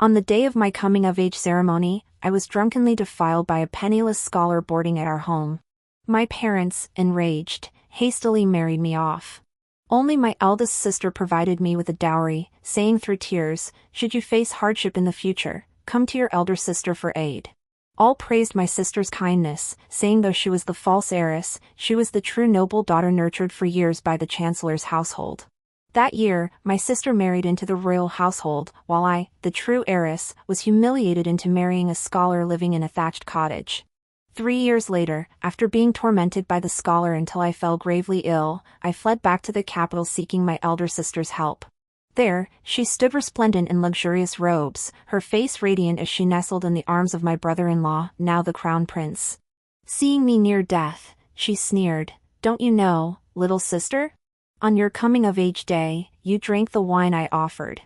On the day of my coming-of-age ceremony, I was drunkenly defiled by a penniless scholar boarding at our home. My parents, enraged, hastily married me off. Only my eldest sister provided me with a dowry, saying through tears, "Should you face hardship in the future, come to your elder sister for aid." All praised my sister's kindness, saying though she was the false heiress, she was the true noble daughter nurtured for years by the chancellor's household. That year, my sister married into the royal household, while I, the true heiress, was humiliated into marrying a scholar living in a thatched cottage. 3 years later, after being tormented by the scholar until I fell gravely ill, I fled back to the capital seeking my elder sister's help. There, she stood resplendent in luxurious robes, her face radiant as she nestled in the arms of my brother-in-law, now the crown prince. Seeing me near death, she sneered, "Don't you know, little sister? On your coming-of-age day, you drank the wine I offered.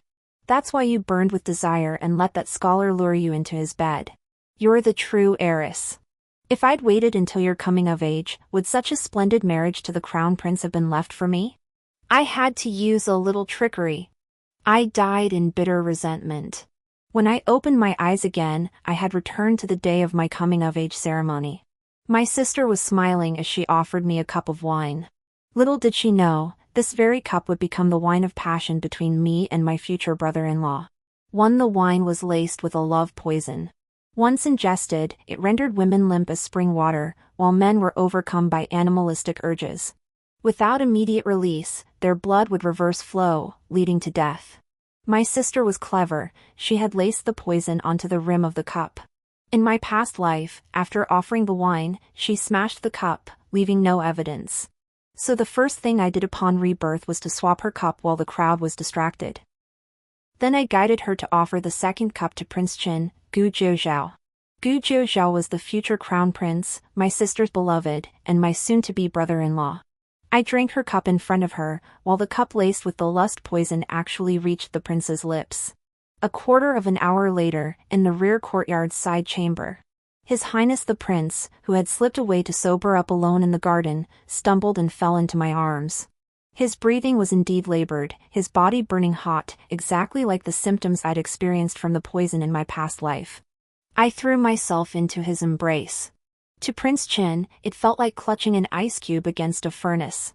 That's why you burned with desire and let that scholar lure you into his bed. You're the true heiress. If I'd waited until your coming of age, would such a splendid marriage to the crown prince have been left for me? I had to use a little trickery. I died in bitter resentment. When I opened my eyes again, I had returned to the day of my coming-of-age ceremony. My sister was smiling as she offered me a cup of wine. Little did she know, this very cup would become the wine of passion between me and my future brother-in-law. The wine was laced with a love poison. Once ingested, it rendered women limp as spring water, while men were overcome by animalistic urges. Without immediate release, their blood would reverse flow, leading to death. My sister was clever, she had laced the poison onto the rim of the cup. In my past life, after offering the wine, she smashed the cup, leaving no evidence. So the first thing I did upon rebirth was to swap her cup while the crowd was distracted. Then I guided her to offer the second cup to Prince Qin, Gu Jiuzhao. Gu Jiuzhao was the future crown prince, my sister's beloved, and my soon-to-be brother-in-law. I drank her cup in front of her, while the cup laced with the lust poison actually reached the prince's lips. A quarter of an hour later, in the rear courtyard's side chamber, His Highness the Prince, who had slipped away to sober up alone in the garden, stumbled and fell into my arms. His breathing was indeed labored, his body burning hot, exactly like the symptoms I'd experienced from the poison in my past life. I threw myself into his embrace. To Prince Qin, it felt like clutching an ice cube against a furnace.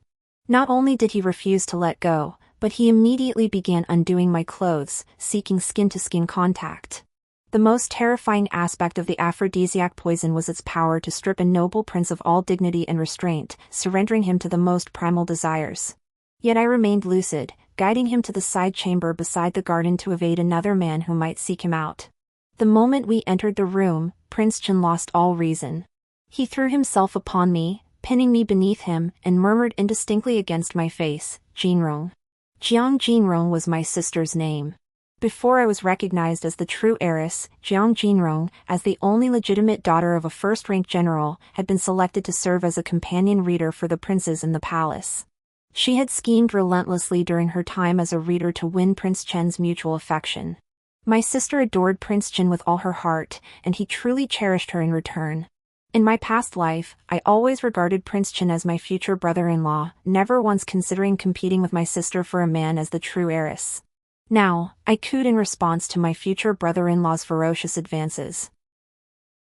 Not only did he refuse to let go, but he immediately began undoing my clothes, seeking skin-to-skin contact. The most terrifying aspect of the aphrodisiac poison was its power to strip a noble prince of all dignity and restraint, surrendering him to the most primal desires. Yet I remained lucid, guiding him to the side chamber beside the garden to evade another man who might seek him out. The moment we entered the room, Prince Qin lost all reason. He threw himself upon me, pinning me beneath him, and murmured indistinctly against my face, "Jinrong." Jiang Jinrong was my sister's name. Before I was recognized as the true heiress, Jiang Jinrong, as the only legitimate daughter of a first-rank general, had been selected to serve as a companion reader for the princes in the palace. She had schemed relentlessly during her time as a reader to win Prince Chen's mutual affection. My sister adored Prince Chen with all her heart, and he truly cherished her in return. In my past life, I always regarded Prince Chen as my future brother-in-law, never once considering competing with my sister for a man as the true heiress. Now, I cooed in response to my future brother-in-law's ferocious advances.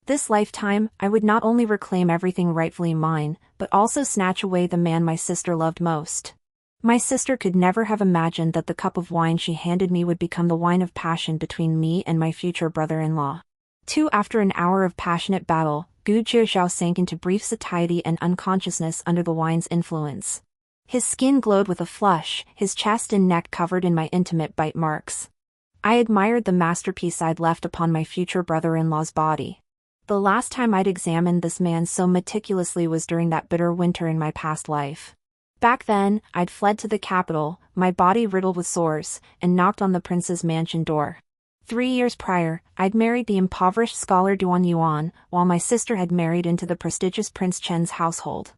This lifetime, I would not only reclaim everything rightfully mine, but also snatch away the man my sister loved most. My sister could never have imagined that the cup of wine she handed me would become the wine of passion between me and my future brother-in-law. After an hour of passionate battle, Gu Jiuzhao sank into brief satiety and unconsciousness under the wine's influence. His skin glowed with a flush, his chest and neck covered in my intimate bite marks. I admired the masterpiece I'd left upon my future brother-in-law's body. The last time I'd examined this man so meticulously was during that bitter winter in my past life. Back then, I'd fled to the capital, my body riddled with sores, and knocked on the prince's mansion door. 3 years prior, I'd married the impoverished scholar Duan Yuan, while my sister had married into the prestigious Prince Chen's household.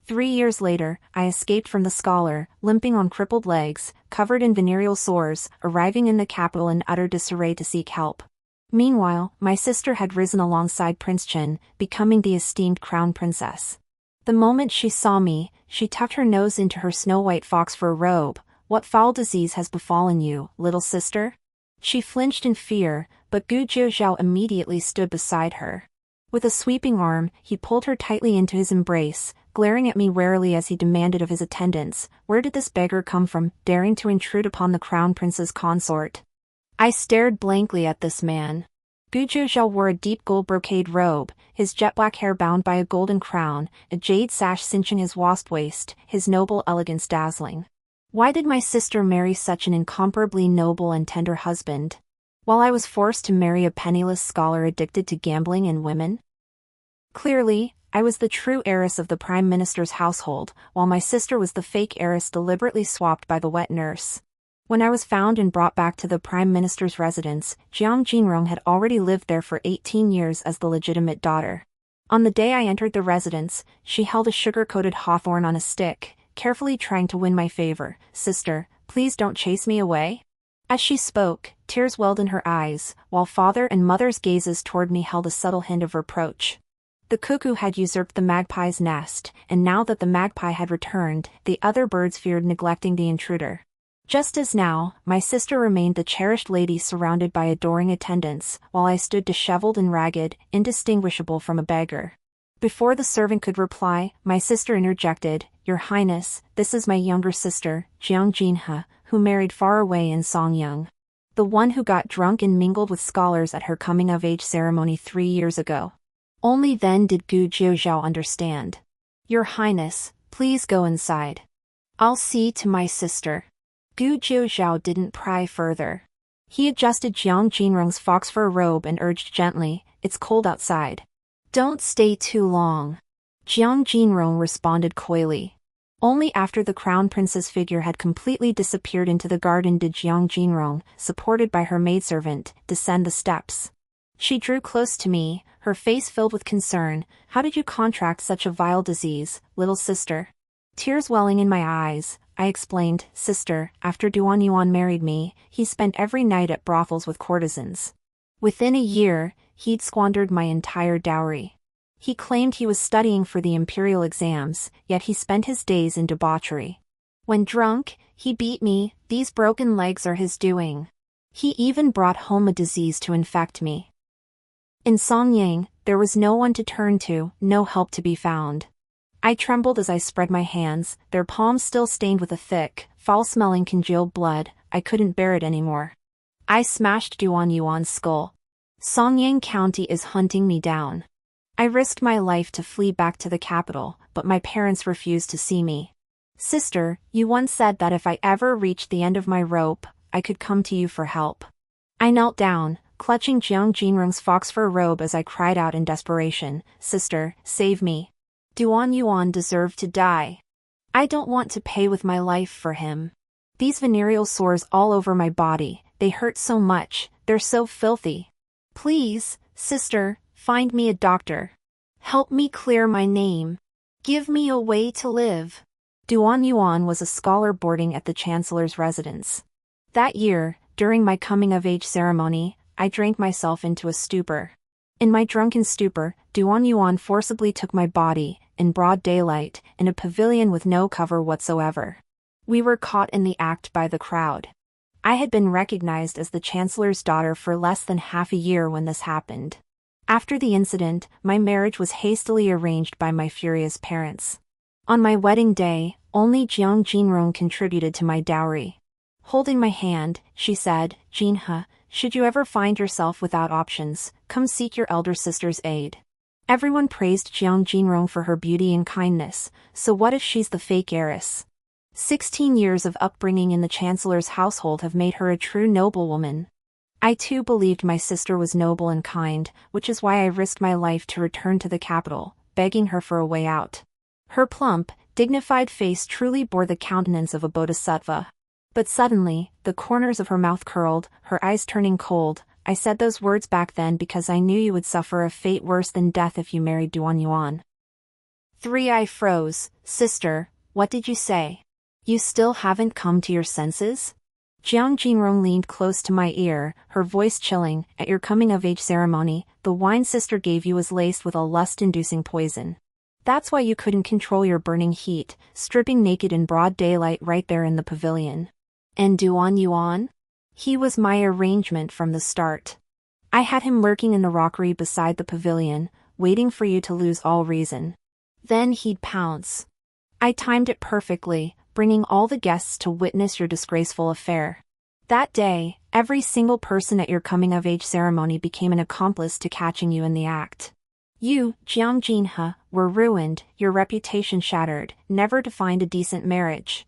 3 years later, I escaped from the scholar, limping on crippled legs, covered in venereal sores, arriving in the capital in utter disarray to seek help. Meanwhile, my sister had risen alongside Prince Chen, becoming the esteemed crown princess. The moment she saw me, she tucked her nose into her snow-white fox fur robe. "What foul disease has befallen you, little sister?" She flinched in fear, but Gu Jiuzhao immediately stood beside her. With a sweeping arm, he pulled her tightly into his embrace, glaring at me warily as he demanded of his attendants, "Where did this beggar come from, daring to intrude upon the crown prince's consort?" I stared blankly at this man. Gu Jiuzhao wore a deep gold brocade robe, his jet black hair bound by a golden crown, a jade sash cinching his wasp waist, his noble elegance dazzling. Why did my sister marry such an incomparably noble and tender husband, while I was forced to marry a penniless scholar addicted to gambling and women? Clearly, I was the true heiress of the Prime Minister's household, while my sister was the fake heiress deliberately swapped by the wet nurse. When I was found and brought back to the Prime Minister's residence, Jiang Jinrong had already lived there for 18 years as the legitimate daughter. On the day I entered the residence, she held a sugar-coated hawthorn on a stick, carefully trying to win my favor. "Sister, please don't chase me away." As she spoke, tears welled in her eyes, while father and mother's gazes toward me held a subtle hint of reproach. The cuckoo had usurped the magpie's nest, and now that the magpie had returned, the other birds feared neglecting the intruder. Just as now, my sister remained the cherished lady surrounded by adoring attendants, while I stood disheveled and ragged, indistinguishable from a beggar. Before the servant could reply, my sister interjected, "Your Highness, this is my younger sister, Jiang Jinhe, who married far away in Songyang. The one who got drunk and mingled with scholars at her coming-of-age ceremony 3 years ago." Only then did Gu Jiuzhao understand. "Your Highness, please go inside. I'll see to my sister." Gu Jiuzhao didn't pry further. He adjusted Jiang Jinrong's fox fur robe and urged gently, "It's cold outside. Don't stay too long." Jiang Jinrong responded coyly. Only after the crown prince's figure had completely disappeared into the garden did Jiang Jinrong, supported by her maidservant, descend the steps. She drew close to me, her face filled with concern. "How did you contract such a vile disease, little sister?" Tears welling in my eyes, I explained, "Sister, after Duan Yuan married me, he spent every night at brothels with courtesans. Within a year, he'd squandered my entire dowry. He claimed he was studying for the imperial exams, yet he spent his days in debauchery. When drunk, he beat me. These broken legs are his doing. He even brought home a disease to infect me." In Songyang, there was no one to turn to, no help to be found. I trembled as I spread my hands, their palms still stained with a thick, foul-smelling congealed blood. I couldn't bear it anymore. I smashed Duan Yuan's skull. "Songyang County is hunting me down." I risked my life to flee back to the capital, but my parents refused to see me. "Sister, you once said that if I ever reached the end of my rope, I could come to you for help." I knelt down, clutching Jiang Jinrong's fox fur robe as I cried out in desperation, "Sister, save me. Duan Yuan deserved to die. I don't want to pay with my life for him. These venereal sores all over my body, they hurt so much, they're so filthy. Please, sister, find me a doctor. Help me clear my name. Give me a way to live." Duan Yuan was a scholar boarding at the chancellor's residence. That year, during my coming-of-age ceremony, I drank myself into a stupor. In my drunken stupor, Duan Yuan forcibly took my body, in broad daylight, in a pavilion with no cover whatsoever. We were caught in the act by the crowd. I had been recognized as the chancellor's daughter for less than half a year when this happened. After the incident, my marriage was hastily arranged by my furious parents. On my wedding day, only Jiang Jinrong contributed to my dowry. Holding my hand, she said, "Jinhe, should you ever find yourself without options, come seek your elder sister's aid." Everyone praised Jiang Jinrong for her beauty and kindness, so what if she's the fake heiress? 16 years of upbringing in the chancellor's household have made her a true noblewoman. I too believed my sister was noble and kind, which is why I risked my life to return to the capital, begging her for a way out. Her plump, dignified face truly bore the countenance of a bodhisattva. But suddenly, the corners of her mouth curled, her eyes turning cold. "I said those words back then because I knew you would suffer a fate worse than death if you married Duan Yuan." I froze. "Sister, what did you say? You still haven't come to your senses?" Jiang Jinrong leaned close to my ear, her voice chilling. "At your coming-of-age ceremony, the wine sister gave you was laced with a lust-inducing poison. That's why you couldn't control your burning heat, stripping naked in broad daylight right there in the pavilion. And Duan Yuan? He was my arrangement from the start. I had him lurking in the rockery beside the pavilion, waiting for you to lose all reason. Then he'd pounce. I timed it perfectly, bringing all the guests to witness your disgraceful affair. That day, every single person at your coming-of-age ceremony became an accomplice to catching you in the act. You, Jiang Jinhe, were ruined, your reputation shattered, never to find a decent marriage.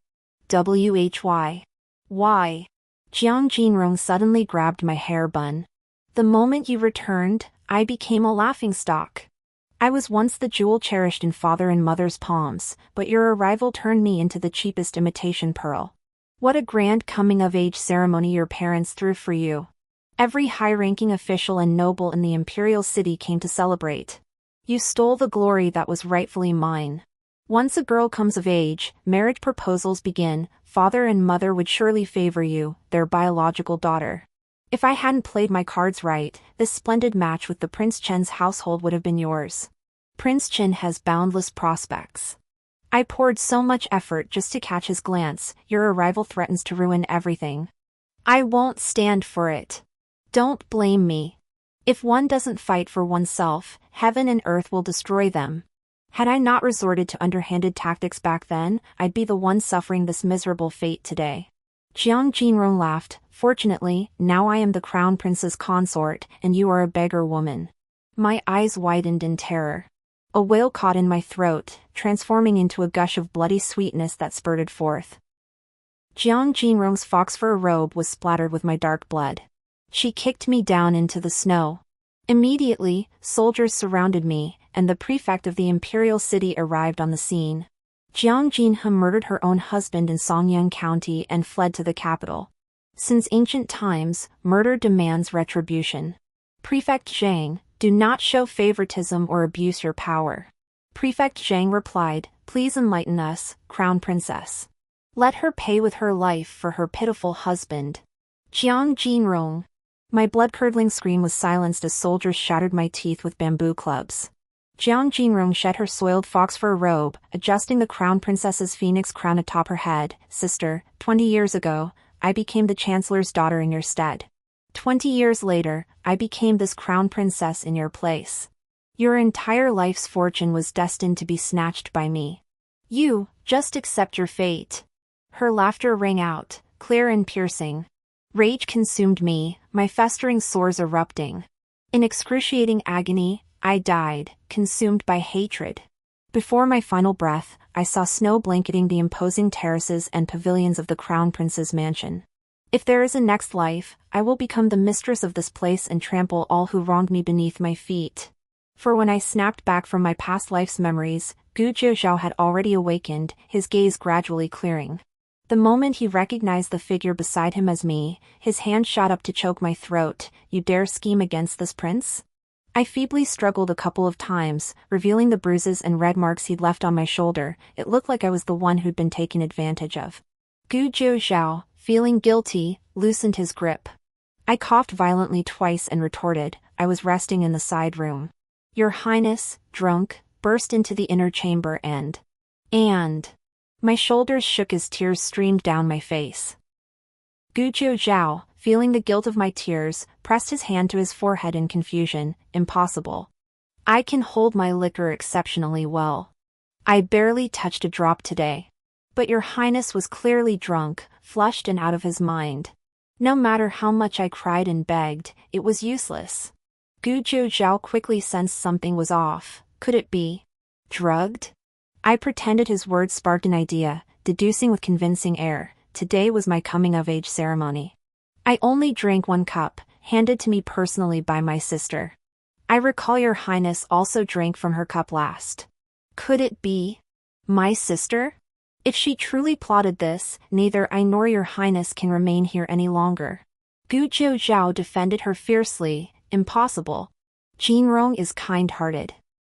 Why? Why? Jiang Jinrong suddenly grabbed my hair bun. The moment you returned, I became a laughingstock. I was once the jewel cherished in father and mother's palms, but your arrival turned me into the cheapest imitation pearl. What a grand coming-of-age ceremony your parents threw for you. Every high-ranking official and noble in the imperial city came to celebrate. You stole the glory that was rightfully mine. Once a girl comes of age, marriage proposals begin, father and mother would surely favor you, their biological daughter. If I hadn't played my cards right, this splendid match with the Prince Chen's household would have been yours. Prince Chen has boundless prospects. I poured so much effort just to catch his glance, your arrival threatens to ruin everything. I won't stand for it. Don't blame me. If one doesn't fight for oneself, heaven and earth will destroy them. Had I not resorted to underhanded tactics back then, I'd be the one suffering this miserable fate today. Jiang Jinrong laughed. Fortunately, now I am the crown prince's consort, and you are a beggar woman. My eyes widened in terror. A wail caught in my throat, transforming into a gush of bloody sweetness that spurted forth. Jiang Jinrong's fox fur robe was splattered with my dark blood. She kicked me down into the snow. Immediately, soldiers surrounded me, and the prefect of the imperial city arrived on the scene. Jiang Jinhe murdered her own husband in Songyang County and fled to the capital. Since ancient times, murder demands retribution. Prefect Zhang, do not show favoritism or abuse your power. Prefect Zhang replied, please enlighten us, Crown Princess. Let her pay with her life for her pitiful husband. Jiang Jinrong. My blood-curdling scream was silenced as soldiers shattered my teeth with bamboo clubs. Jiang Jinrong shed her soiled fox fur robe, adjusting the crown princess's phoenix crown atop her head. Sister, 20 years ago, I became the chancellor's daughter in your stead. 20 years later, I became this crown princess in your place. Your entire life's fortune was destined to be snatched by me. You, just accept your fate. Her laughter rang out, clear and piercing. Rage consumed me, my festering sores erupting. In excruciating agony, I died, consumed by hatred. Before my final breath, I saw snow blanketing the imposing terraces and pavilions of the Crown Prince's mansion. If there is a next life, I will become the mistress of this place and trample all who wronged me beneath my feet. For when I snapped back from my past life's memories, Gu Jiuzhao had already awakened, his gaze gradually clearing. The moment he recognized the figure beside him as me, his hand shot up to choke my throat. You dare scheme against this prince? I feebly struggled a couple of times, revealing the bruises and red marks he'd left on my shoulder. It looked like I was the one who'd been taken advantage of. Gu Jiuzhao, feeling guilty, loosened his grip. I coughed violently twice and retorted, I was resting in the side room. Your Highness, drunk, burst into the inner chamber and... My shoulders shook as tears streamed down my face. Gu Jiuzhao, feeling the guilt of my tears, pressed his hand to his forehead in confusion. Impossible. I can hold my liquor exceptionally well. I barely touched a drop today. But your Highness was clearly drunk, flushed and out of his mind. No matter how much I cried and begged, it was useless. Gu Jiuzhao quickly sensed something was off. Could it be drugged? I pretended his words sparked an idea, deducing with convincing air, today was my coming-of-age ceremony. I only drank 1 cup, handed to me personally by my sister. I recall your Highness also drank from her cup last. Could it be my sister? If she truly plotted this, neither I nor your Highness can remain here any longer. Gu Jiuzhao defended her fiercely. Impossible. Jinrong is kind-hearted.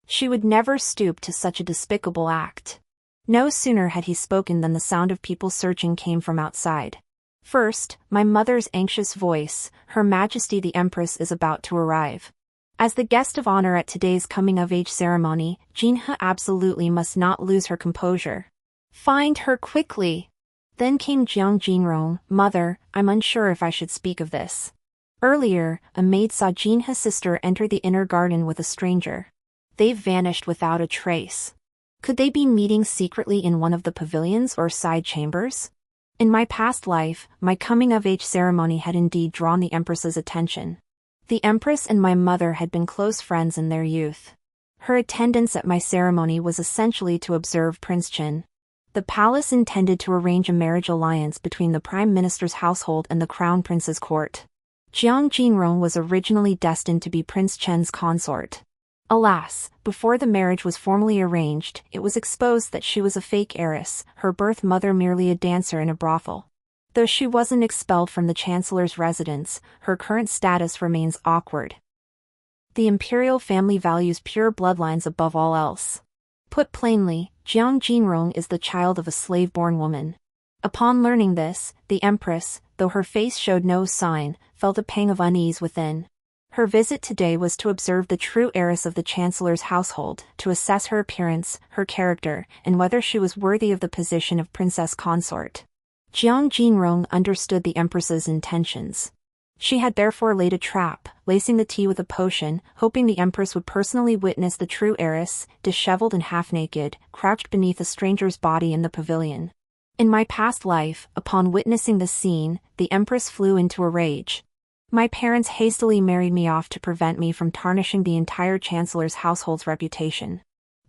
She would never stoop to such a despicable act. No sooner had he spoken than the sound of people searching came from outside. First, my mother's anxious voice, Her Majesty the Empress is about to arrive. As the guest of honor at today's coming-of-age ceremony, Jinhe absolutely must not lose her composure. Find her quickly. Then came Jiang Jinrong, Mother, I'm unsure if I should speak of this. Earlier, a maid saw Jinha's sister enter the inner garden with a stranger. They've vanished without a trace. Could they be meeting secretly in one of the pavilions or side chambers? In my past life, my coming-of-age ceremony had indeed drawn the Empress's attention. The Empress and my mother had been close friends in their youth. Her attendance at my ceremony was essentially to observe Prince Chen. The palace intended to arrange a marriage alliance between the Prime Minister's household and the Crown Prince's court. Jiang Jinrong was originally destined to be Prince Chen's consort. Alas, before the marriage was formally arranged, it was exposed that she was a fake heiress, her birth mother merely a dancer in a brothel. Though she wasn't expelled from the Chancellor's residence, her current status remains awkward. The imperial family values pure bloodlines above all else. Put plainly, Jiang Jinrong is the child of a slave-born woman. Upon learning this, the Empress, though her face showed no sign, felt a pang of unease within. Her visit today was to observe the true heiress of the Chancellor's household, to assess her appearance, her character, and whether she was worthy of the position of princess consort. Jiang Jinrong understood the Empress's intentions. She had therefore laid a trap, lacing the tea with a potion, hoping the Empress would personally witness the true heiress, disheveled and half-naked, crouched beneath a stranger's body in the pavilion. In my past life, upon witnessing the scene, the Empress flew into a rage. My parents hastily married me off to prevent me from tarnishing the entire Chancellor's household's reputation.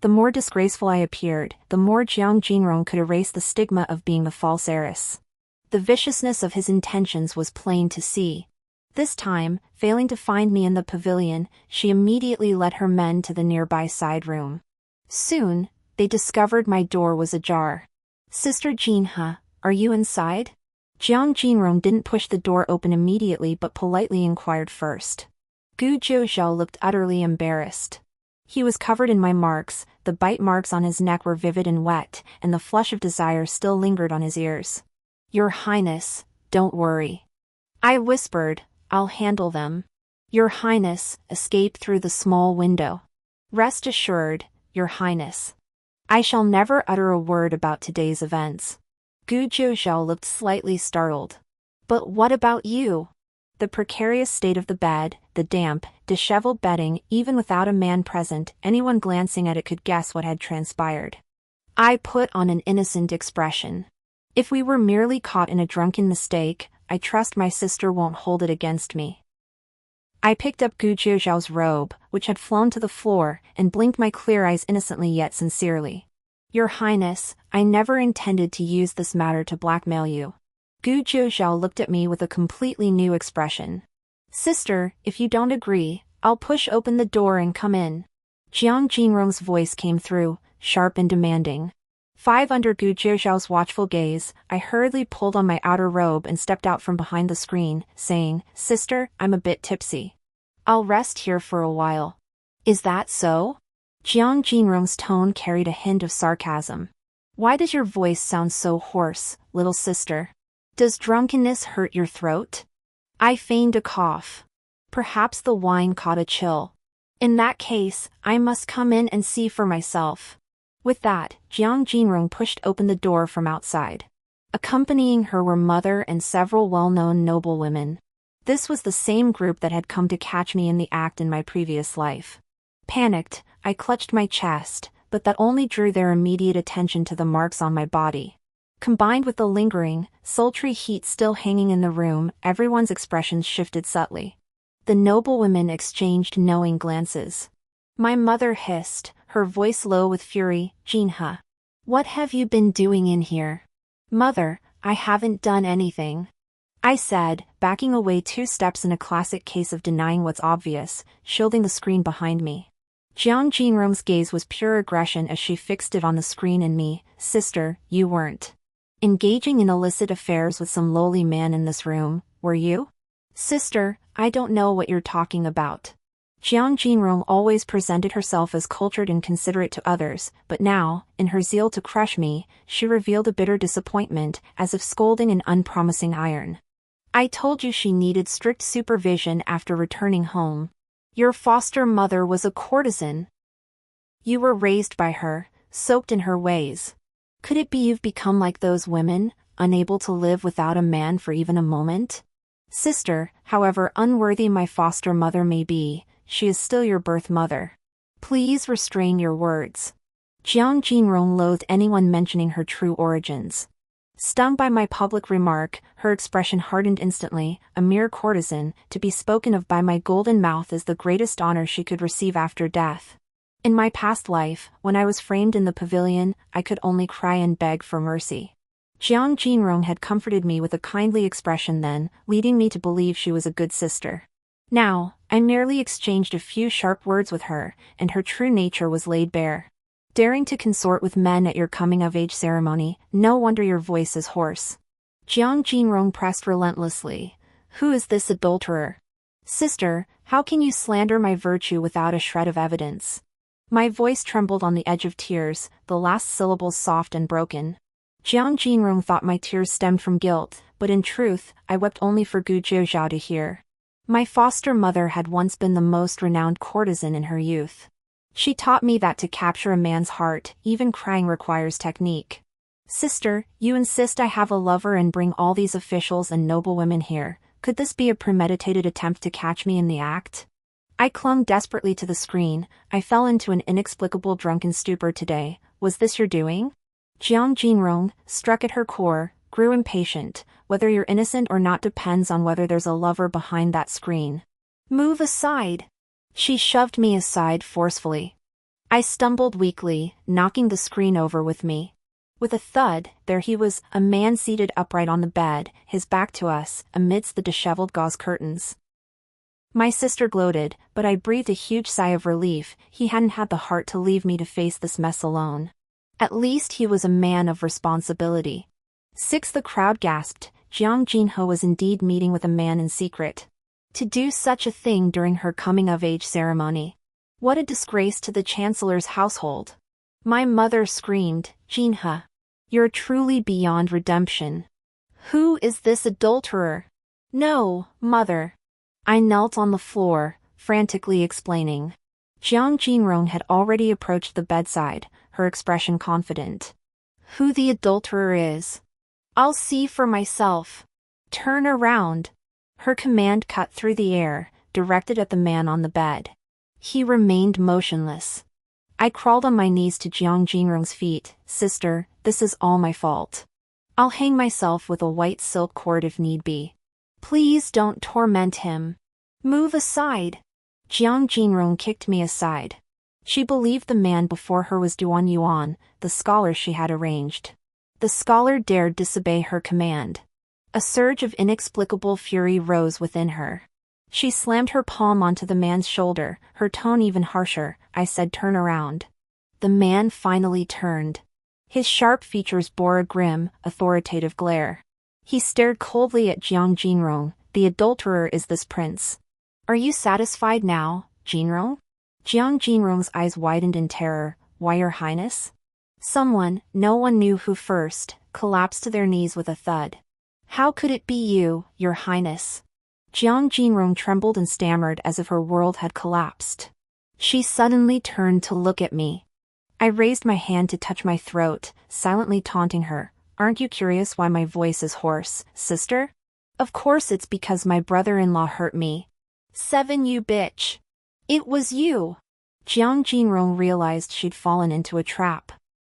The more disgraceful I appeared, the more Jiang Jinrong could erase the stigma of being the false heiress. The viciousness of his intentions was plain to see. This time, failing to find me in the pavilion, she immediately led her men to the nearby side room. Soon, they discovered my door was ajar. "Sister Jinha, are you inside?" Jiang Jinrong didn't push the door open immediately but politely inquired first. Gu Jiuzhao looked utterly embarrassed. He was covered in my marks, the bite marks on his neck were vivid and wet, and the flush of desire still lingered on his ears. "Your Highness, don't worry," I whispered, "I'll handle them." "Your Highness," escaped through the small window. "Rest assured, Your Highness. I shall never utter a word about today's events." Gu Jiuzhao looked slightly startled. "But what about you?" The precarious state of the bed, the damp, disheveled bedding, even without a man present, anyone glancing at it could guess what had transpired. I put on an innocent expression. "If we were merely caught in a drunken mistake, I trust my sister won't hold it against me." I picked up Gu Jiuzhao's robe, which had flown to the floor, and blinked my clear eyes innocently yet sincerely. "Your Highness, I never intended to use this matter to blackmail you." Gu Jiuzhao looked at me with a completely new expression. "Sister, if you don't agree, I'll push open the door and come in." Jiang Jinrong's voice came through, sharp and demanding. Under Gu Jiuzhao's watchful gaze, I hurriedly pulled on my outer robe and stepped out from behind the screen, saying, "Sister, I'm a bit tipsy. I'll rest here for a while." "Is that so?" Jiang Jinrong's tone carried a hint of sarcasm. "Why does your voice sound so hoarse, little sister? Does drunkenness hurt your throat?" I feigned a cough. Perhaps the wine caught a chill. "In that case, I must come in and see for myself." With that, Jiang Jinrong pushed open the door from outside. Accompanying her were mother and several well-known noblewomen. This was the same group that had come to catch me in the act in my previous life. Panicked, I clutched my chest, but that only drew their immediate attention to the marks on my body. Combined with the lingering, sultry heat still hanging in the room, everyone's expressions shifted subtly. The noblewomen exchanged knowing glances. My mother hissed, her voice low with fury, "Jinha, what have you been doing in here?" "Mother, I haven't done anything," I said, backing away 2 steps in a classic case of denying what's obvious, shielding the screen behind me. Jiang Jinrong's gaze was pure aggression as she fixed it on the screen and me. "Sister, you weren't engaging in illicit affairs with some lowly man in this room, were you?" "Sister, I don't know what you're talking about." Jiang Jinrong always presented herself as cultured and considerate to others, but now, in her zeal to crush me, she revealed a bitter disappointment, as if scolding an unpromising iron. "I told you she needed strict supervision after returning home. Your foster mother was a courtesan. You were raised by her, soaked in her ways. Could it be you've become like those women, unable to live without a man for even a moment?" Sister, however unworthy my foster mother may be, she is still your birth mother. Please restrain your words. Jiang Jinrong loathed anyone mentioning her true origins. Stung by my public remark, her expression hardened instantly. A mere courtesan, to be spoken of by my golden mouth is the greatest honor she could receive after death. In my past life, when I was framed in the pavilion, I could only cry and beg for mercy. Jiang Jinrong had comforted me with a kindly expression then, leading me to believe she was a good sister. Now, I merely exchanged a few sharp words with her, and her true nature was laid bare. Daring to consort with men at your coming-of-age ceremony, no wonder your voice is hoarse. Jiang Jinrong pressed relentlessly. Who is this adulterer? Sister, how can you slander my virtue without a shred of evidence? My voice trembled on the edge of tears, the last syllables soft and broken. Jiang Jinrong thought my tears stemmed from guilt, but in truth, I wept only for Gu Jiuzhao to hear. My foster mother had once been the most renowned courtesan in her youth. She taught me that to capture a man's heart, even crying requires technique. Sister, you insist I have a lover and bring all these officials and noble women here. Could this be a premeditated attempt to catch me in the act? I clung desperately to the screen. I fell into an inexplicable drunken stupor today. Was this your doing? Jiang Jinrong, struck at her core, grew impatient. Whether you're innocent or not depends on whether there's a lover behind that screen. Move aside. She shoved me aside forcefully. I stumbled weakly, knocking the screen over with me. With a thud, there he was, a man seated upright on the bed, his back to us, amidst the disheveled gauze curtains. My sister gloated, but I breathed a huge sigh of relief. He hadn't had the heart to leave me to face this mess alone. At least he was a man of responsibility. 6. The crowd gasped. Jiang Jinho was indeed meeting with a man in secret. To do such a thing during her coming-of-age ceremony. What a disgrace to the Chancellor's household. My mother screamed, Jinhe. You're truly beyond redemption. Who is this adulterer? No, mother. I knelt on the floor, frantically explaining. Jiang Jinrong had already approached the bedside, her expression confident. Who the adulterer is? I'll see for myself. Turn around. Her command cut through the air, directed at the man on the bed. He remained motionless. I crawled on my knees to Jiang Jinrong's feet. Sister, this is all my fault. I'll hang myself with a white silk cord if need be. Please don't torment him. Move aside. Jiang Jinrong kicked me aside. She believed the man before her was Duan Yuan, the scholar she had arranged. The scholar dared disobey her command. A surge of inexplicable fury rose within her. She slammed her palm onto the man's shoulder, her tone even harsher. I said, turn around. The man finally turned. His sharp features bore a grim, authoritative glare. He stared coldly at Jiang Jinrong. The adulterer is this prince. Are you satisfied now, Jinrong? Jiang Jinrong's eyes widened in terror. Why, your highness? Someone, no one knew who first, collapsed to their knees with a thud. How could it be you, your highness? Jiang Jinrong trembled and stammered as if her world had collapsed. She suddenly turned to look at me. I raised my hand to touch my throat, silently taunting her. Aren't you curious why my voice is hoarse, sister? Of course it's because my brother-in-law hurt me. 7, you bitch. It was you. Jiang Jinrong realized she'd fallen into a trap.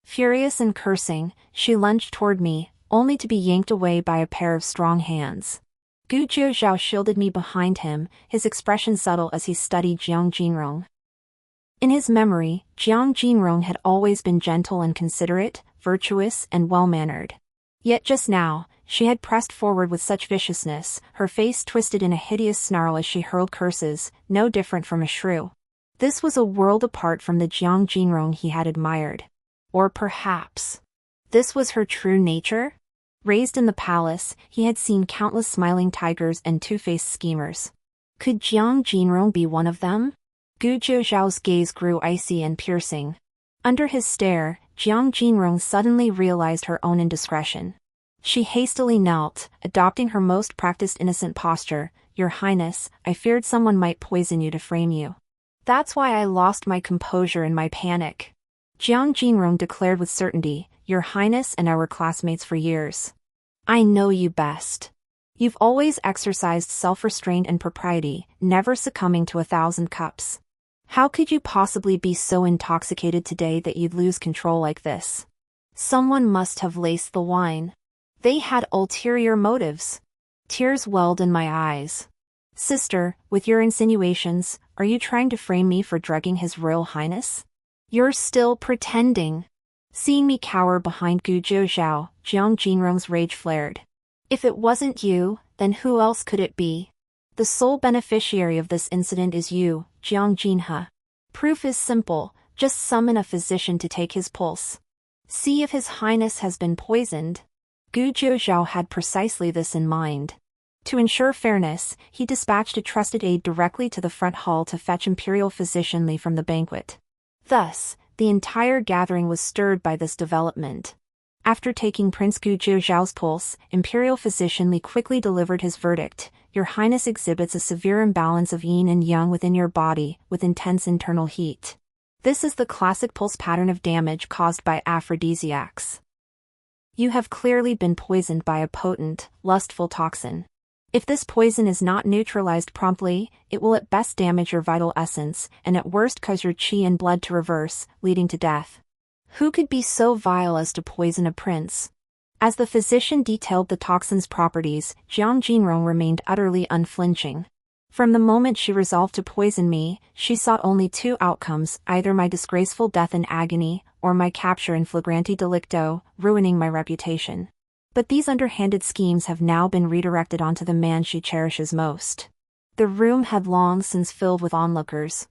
Furious and cursing, she lunged toward me, only to be yanked away by a pair of strong hands. Gu Jiuzhao shielded me behind him, his expression subtle as he studied Jiang Jinrong. In his memory, Jiang Jinrong had always been gentle and considerate, virtuous and well-mannered. Yet just now, she had pressed forward with such viciousness, her face twisted in a hideous snarl as she hurled curses, no different from a shrew. This was a world apart from the Jiang Jinrong he had admired. Or perhaps this was her true nature? Raised in the palace, he had seen countless smiling tigers and two-faced schemers. Could Jiang Jinrong be one of them? Gu Jiuzhao's gaze grew icy and piercing. Under his stare, Jiang Jinrong suddenly realized her own indiscretion. She hastily knelt, adopting her most practiced innocent posture. Your Highness, I feared someone might poison you to frame you. That's why I lost my composure in my panic. Jiang Jinrong declared with certainty, Your Highness and I were classmates for years. I know you best. You've always exercised self-restraint and propriety, never succumbing to 1,000 cups. How could you possibly be so intoxicated today that you'd lose control like this? Someone must have laced the wine. They had ulterior motives. Tears welled in my eyes. Sister, with your insinuations, are you trying to frame me for drugging His Royal Highness? You're still pretending. Seeing me cower behind Gu Jiuzhao, Jiang Jinrong's rage flared. If it wasn't you, then who else could it be? The sole beneficiary of this incident is you, Jiang Jinhe. Proof is simple, just summon a physician to take his pulse. See if His Highness has been poisoned. Gu Jiuzhao had precisely this in mind. To ensure fairness, he dispatched a trusted aide directly to the front hall to fetch Imperial Physician Li from the banquet. Thus, the entire gathering was stirred by this development. After taking Prince Gu Jiuzhao's pulse, Imperial Physician Li quickly delivered his verdict. Your Highness exhibits a severe imbalance of yin and yang within your body, with intense internal heat. This is the classic pulse pattern of damage caused by aphrodisiacs. You have clearly been poisoned by a potent, lustful toxin. If this poison is not neutralized promptly, it will at best damage your vital essence, and at worst cause your qi and blood to reverse, leading to death. Who could be so vile as to poison a prince? As the physician detailed the toxin's properties, Jiang Jinrong remained utterly unflinching. From the moment she resolved to poison me, she sought only two outcomes, either my disgraceful death in agony, or my capture in flagranti delicto, ruining my reputation. But these underhanded schemes have now been redirected onto the man she cherishes most. The room had long since filled with onlookers.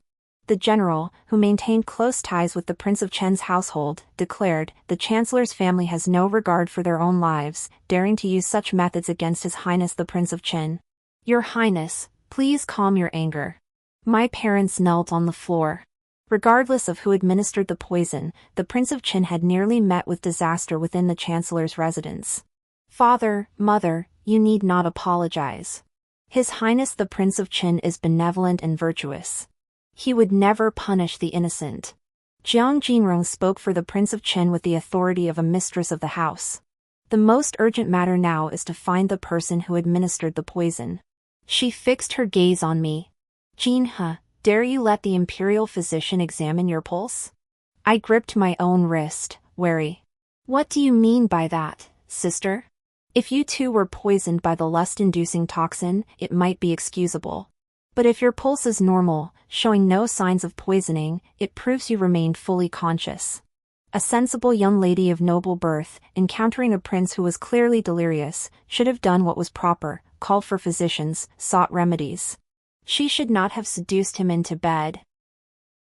The general, who maintained close ties with the Prince of Chen's household, declared, the Chancellor's family has no regard for their own lives, daring to use such methods against His Highness the Prince of Chen. Your Highness, please calm your anger. My parents knelt on the floor. Regardless of who administered the poison, the Prince of Chen had nearly met with disaster within the Chancellor's residence. Father, mother, you need not apologize. His Highness the Prince of Chen is benevolent and virtuous. He would never punish the innocent. Jiang Jinrong spoke for the Prince of Chen with the authority of a mistress of the house. The most urgent matter now is to find the person who administered the poison. She fixed her gaze on me. Jinhe, dare you let the Imperial Physician examine your pulse? I gripped my own wrist, wary. What do you mean by that, sister? If you too were poisoned by the lust-inducing toxin, it might be excusable. But if your pulse is normal, showing no signs of poisoning, it proves you remained fully conscious. A sensible young lady of noble birth, encountering a prince who was clearly delirious, should have done what was proper, called for physicians, sought remedies. She should not have seduced him into bed.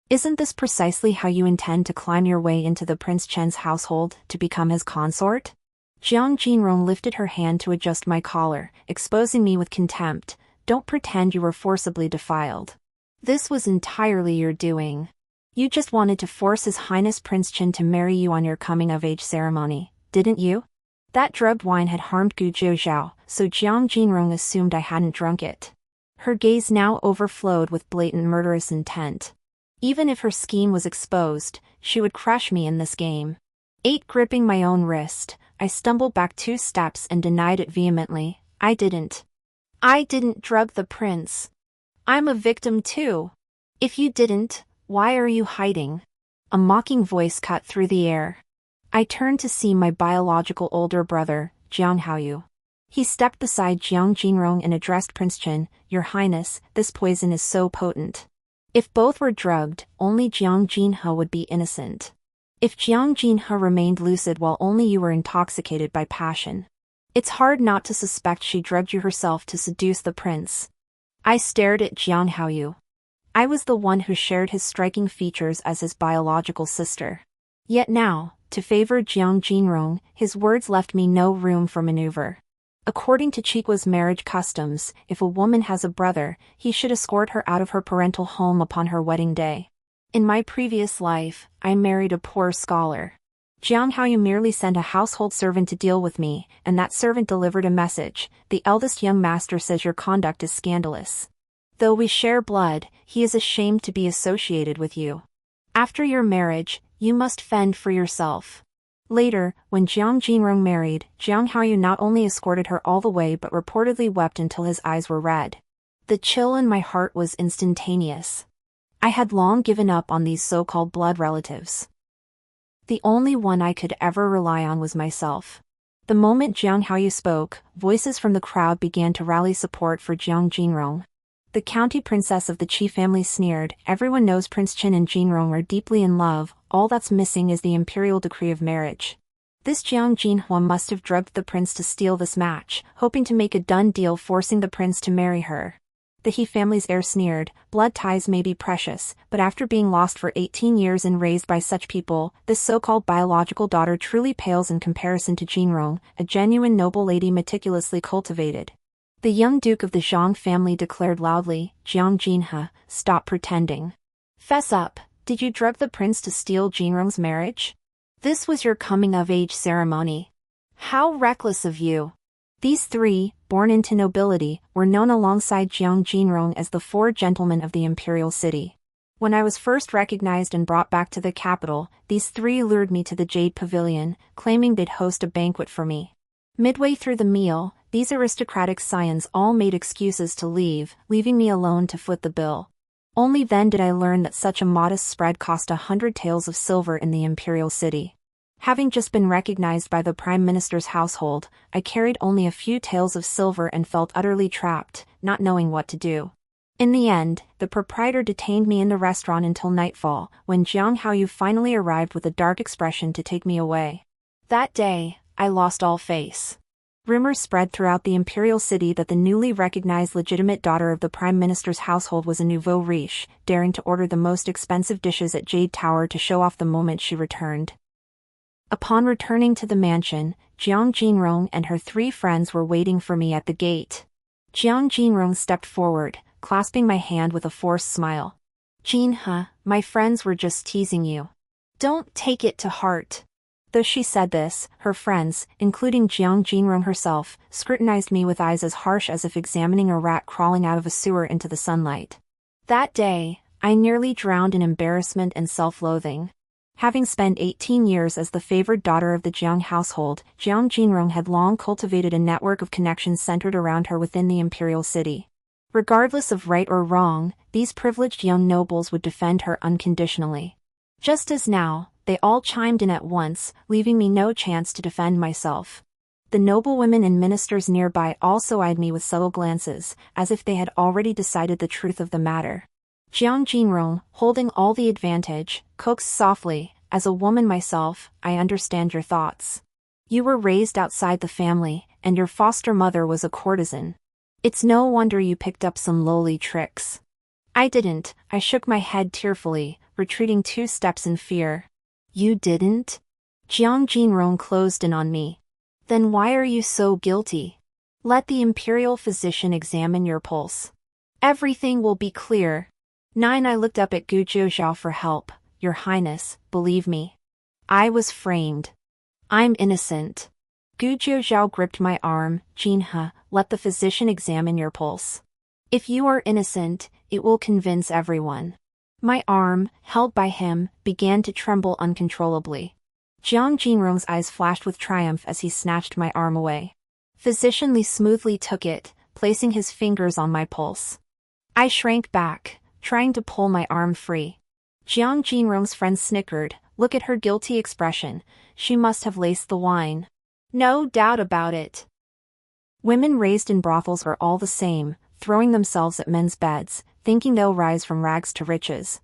Isn't this precisely how you intend to climb your way into the Prince Chen's household, to become his consort? Jiang Jinrong lifted her hand to adjust my collar, exposing me with contempt. Don't pretend you were forcibly defiled. This was entirely your doing. You just wanted to force His Highness Prince Chen to marry you on your coming-of-age ceremony, didn't you? That drugged wine had harmed Gu Jiuzhao, so Jiang Jinrong assumed I hadn't drunk it. Her gaze now overflowed with blatant murderous intent. Even if her scheme was exposed, she would crush me in this game. Gripping my own wrist, I stumbled back 2 steps and denied it vehemently. I didn't drug the prince. I'm a victim too. If you didn't, why are you hiding? A mocking voice cut through the air. I turned to see my biological older brother, Jiang Haoyu. He stepped beside Jiang Jinrong and addressed Prince Chen, Your Highness, this poison is so potent. If both were drugged, only Jiang Jinhe would be innocent. If Jiang Jinhe remained lucid while only you were intoxicated by passion, it's hard not to suspect she drugged you herself to seduce the prince. I stared at Jiang Haoyu. I was the one who shared his striking features as his biological sister. Yet now, to favor Jiang Jinrong, his words left me no room for maneuver. According to Chiqua's marriage customs, if a woman has a brother, he should escort her out of her parental home upon her wedding day. In my previous life, I married a poor scholar. Jiang Haoyu merely sent a household servant to deal with me, and that servant delivered a message. The eldest young master says your conduct is scandalous. Though we share blood, he is ashamed to be associated with you. After your marriage, you must fend for yourself. Later, when Jiang Jinrong married, Jiang Haoyu not only escorted her all the way but reportedly wept until his eyes were red. The chill in my heart was instantaneous. I had long given up on these so-called blood relatives. The only one I could ever rely on was myself. The moment Jiang Haoyu spoke, voices from the crowd began to rally support for Jiang Jinrong. The county princess of the Qi family sneered, "Everyone knows Prince Qin and Jinrong are deeply in love, all that's missing is the imperial decree of marriage." This Jiang Jinhua must have drugged the prince to steal this match, hoping to make a done deal forcing the prince to marry her. The He family's heir sneered, "Blood ties may be precious, but after being lost for 18 years and raised by such people, this so-called biological daughter truly pales in comparison to Jinrong, a genuine noble lady meticulously cultivated." The young duke of the Zhang family declared loudly, "Jiang Jinhe, stop pretending. Fess up, did you drug the prince to steal Jinrong's marriage? This was your coming-of-age ceremony. How reckless of you." These three, born into nobility, were known alongside Jiang Jinrong as the four gentlemen of the imperial city. When I was first recognized and brought back to the capital, these three lured me to the Jade Pavilion, claiming they'd host a banquet for me. Midway through the meal, these aristocratic scions all made excuses to leave, leaving me alone to foot the bill. Only then did I learn that such a modest spread cost 100 taels of silver in the imperial city. Having just been recognized by the prime minister's household, I carried only a few taels of silver and felt utterly trapped, not knowing what to do. In the end, the proprietor detained me in the restaurant until nightfall, when Jiang Haoyu finally arrived with a dark expression to take me away. That day, I lost all face. Rumors spread throughout the imperial city that the newly recognized legitimate daughter of the prime minister's household was a nouveau riche, daring to order the most expensive dishes at Jade Tower to show off the moment she returned. Upon returning to the mansion, Jiang Jinrong and her three friends were waiting for me at the gate. Jiang Jinrong stepped forward, clasping my hand with a forced smile. "Jinhe, my friends were just teasing you. Don't take it to heart." Though she said this, her friends, including Jiang Jinrong herself, scrutinized me with eyes as harsh as if examining a rat crawling out of a sewer into the sunlight. That day, I nearly drowned in embarrassment and self-loathing. Having spent 18 years as the favored daughter of the Jiang household, Jiang Jinrong had long cultivated a network of connections centered around her within the imperial city. Regardless of right or wrong, these privileged young nobles would defend her unconditionally. Just as now, they all chimed in at once, leaving me no chance to defend myself. The noblewomen and ministers nearby also eyed me with subtle glances, as if they had already decided the truth of the matter. Jiang Jinrong, holding all the advantage, coaxed softly, "As a woman myself, I understand your thoughts. You were raised outside the family, and your foster mother was a courtesan. It's no wonder you picked up some lowly tricks." I didn't, I shook my head tearfully, retreating 2 steps in fear. "You didn't?" Jiang Jinrong closed in on me. "Then why are you so guilty? Let the imperial physician examine your pulse. Everything will be clear." 9 I looked up at Gu Jiuzhao for help. "Your Highness, believe me. I was framed. I'm innocent." Gu Jiuzhao gripped my arm. "Jinhe, let the physician examine your pulse. If you are innocent, it will convince everyone." My arm, held by him, began to tremble uncontrollably. Jiang Jinrong's eyes flashed with triumph as he snatched my arm away. Physician Li smoothly took it, placing his fingers on my pulse. I shrank back, trying to pull my arm free. Jiang Jinrong's friends snickered. "Look at her guilty expression. She must have laced the wine." "No doubt about it." Women raised in brothels are all the same, throwing themselves at men's beds, thinking they'll rise from rags to riches.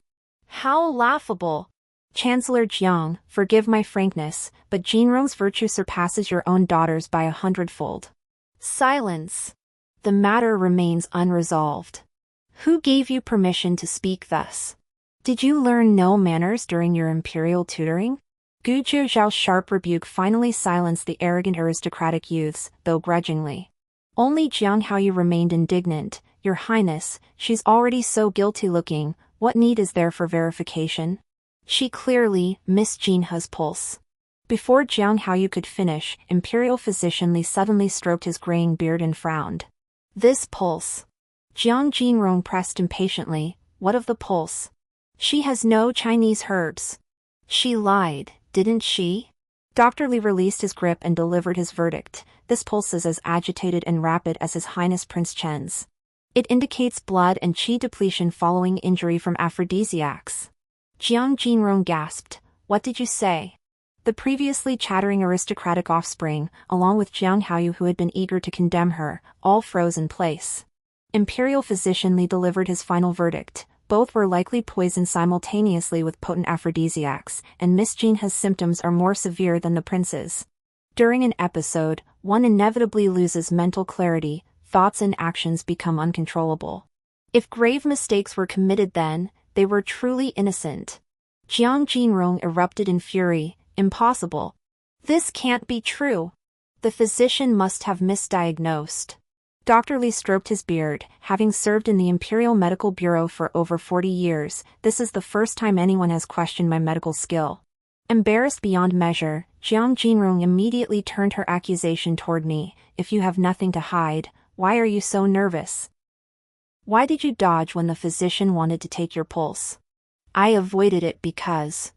How laughable! Chancellor Jiang, forgive my frankness, but Jinrong's virtue surpasses your own daughter's by 100-fold. Silence. The matter remains unresolved. Who gave you permission to speak thus? Did you learn no manners during your imperial tutoring? Gu Jiuzhao's sharp rebuke finally silenced the arrogant aristocratic youths, though grudgingly. Only Jiang Haoyu remained indignant. "Your Highness, she's already so guilty-looking, what need is there for verification? She clearly missed Jinhe's pulse." Before Jiang Haoyu could finish, Imperial Physician Li suddenly stroked his graying beard and frowned. "This pulse." Jiang Jinrong pressed impatiently. "What of the pulse? She has no Chinese herbs." "She lied, didn't she?" Dr. Li released his grip and delivered his verdict. This pulse is as agitated and rapid as His Highness Prince Chen's. It indicates blood and qi depletion following injury from aphrodisiacs. Jiang Jinrong gasped. What did you say? The previously chattering aristocratic offspring, along with Jiang Haoyu who had been eager to condemn her, all froze in place. Imperial physician Li delivered his final verdict. Both were likely poisoned simultaneously with potent aphrodisiacs, and Miss Jinhe's symptoms are more severe than the prince's. During an episode, one inevitably loses mental clarity, thoughts and actions become uncontrollable. If grave mistakes were committed then, they were truly innocent. Jiang Jinrong erupted in fury. Impossible. This can't be true. The physician must have misdiagnosed. Dr. Li stroked his beard. Having served in the Imperial Medical Bureau for over 40 years, this is the first time anyone has questioned my medical skill. Embarrassed beyond measure, Jiang Jinrong immediately turned her accusation toward me. If you have nothing to hide, why are you so nervous? Why did you dodge when the physician wanted to take your pulse? I avoided it because...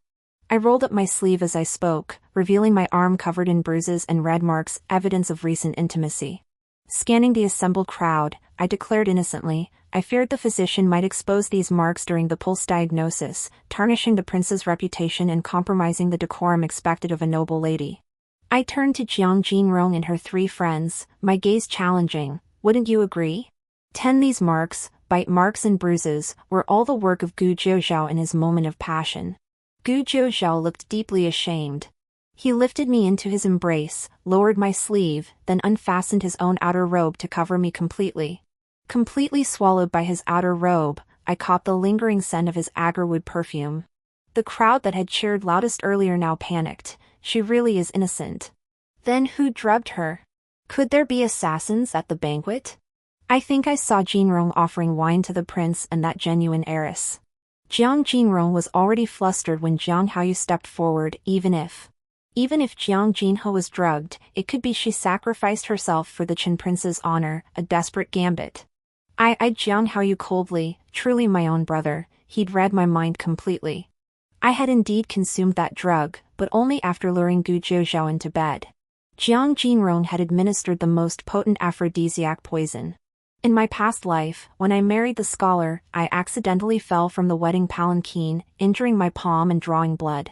I rolled up my sleeve as I spoke, revealing my arm covered in bruises and red marks, evidence of recent intimacy. Scanning the assembled crowd, I declared innocently, I feared the physician might expose these marks during the pulse diagnosis, tarnishing the prince's reputation and compromising the decorum expected of a noble lady. I turned to Jiang Jinrong and her three friends, my gaze challenging. Wouldn't you agree? These marks, bite marks and bruises, were all the work of Gu Jiuzhao in his moment of passion. Gu Jiuzhao looked deeply ashamed. He lifted me into his embrace, lowered my sleeve, then unfastened his own outer robe to cover me completely. Completely swallowed by his outer robe, I caught the lingering scent of his agarwood perfume. The crowd that had cheered loudest earlier now panicked. She really is innocent. Then who drugged her? Could there be assassins at the banquet? I think I saw Jinrong offering wine to the prince and that genuine heiress. Jiang Jinrong was already flustered when Jiang Haoyu stepped forward. Even if Jiang Jinhe was drugged, it could be she sacrificed herself for the Qin prince's honor, a desperate gambit. I eyed Jiang Haoyu coldly. Truly my own brother, he'd read my mind completely. I had indeed consumed that drug, but only after luring Gu Jiuzhao into bed. Jiang Jinrong had administered the most potent aphrodisiac poison. In my past life, when I married the scholar, I accidentally fell from the wedding palanquin, injuring my palm and drawing blood.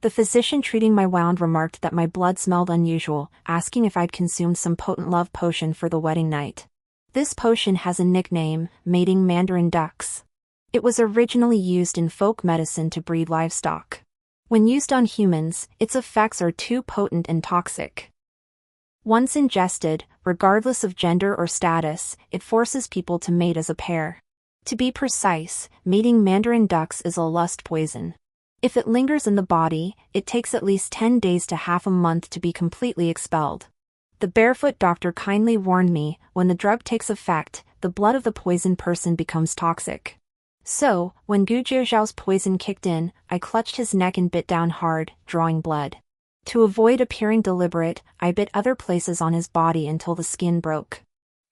The physician treating my wound remarked that my blood smelled unusual, asking if I'd consumed some potent love potion for the wedding night. This potion has a nickname, mating mandarin ducks. It was originally used in folk medicine to breed livestock. When used on humans, its effects are too potent and toxic. Once ingested, regardless of gender or status, it forces people to mate as a pair. To be precise, mating mandarin ducks is a lust poison. If it lingers in the body, it takes at least 10 days to half a month to be completely expelled. The barefoot doctor kindly warned me, when the drug takes effect, the blood of the poisoned person becomes toxic. So, when Gu Jiuzhao's poison kicked in, I clutched his neck and bit down hard, drawing blood. To avoid appearing deliberate, I bit other places on his body until the skin broke.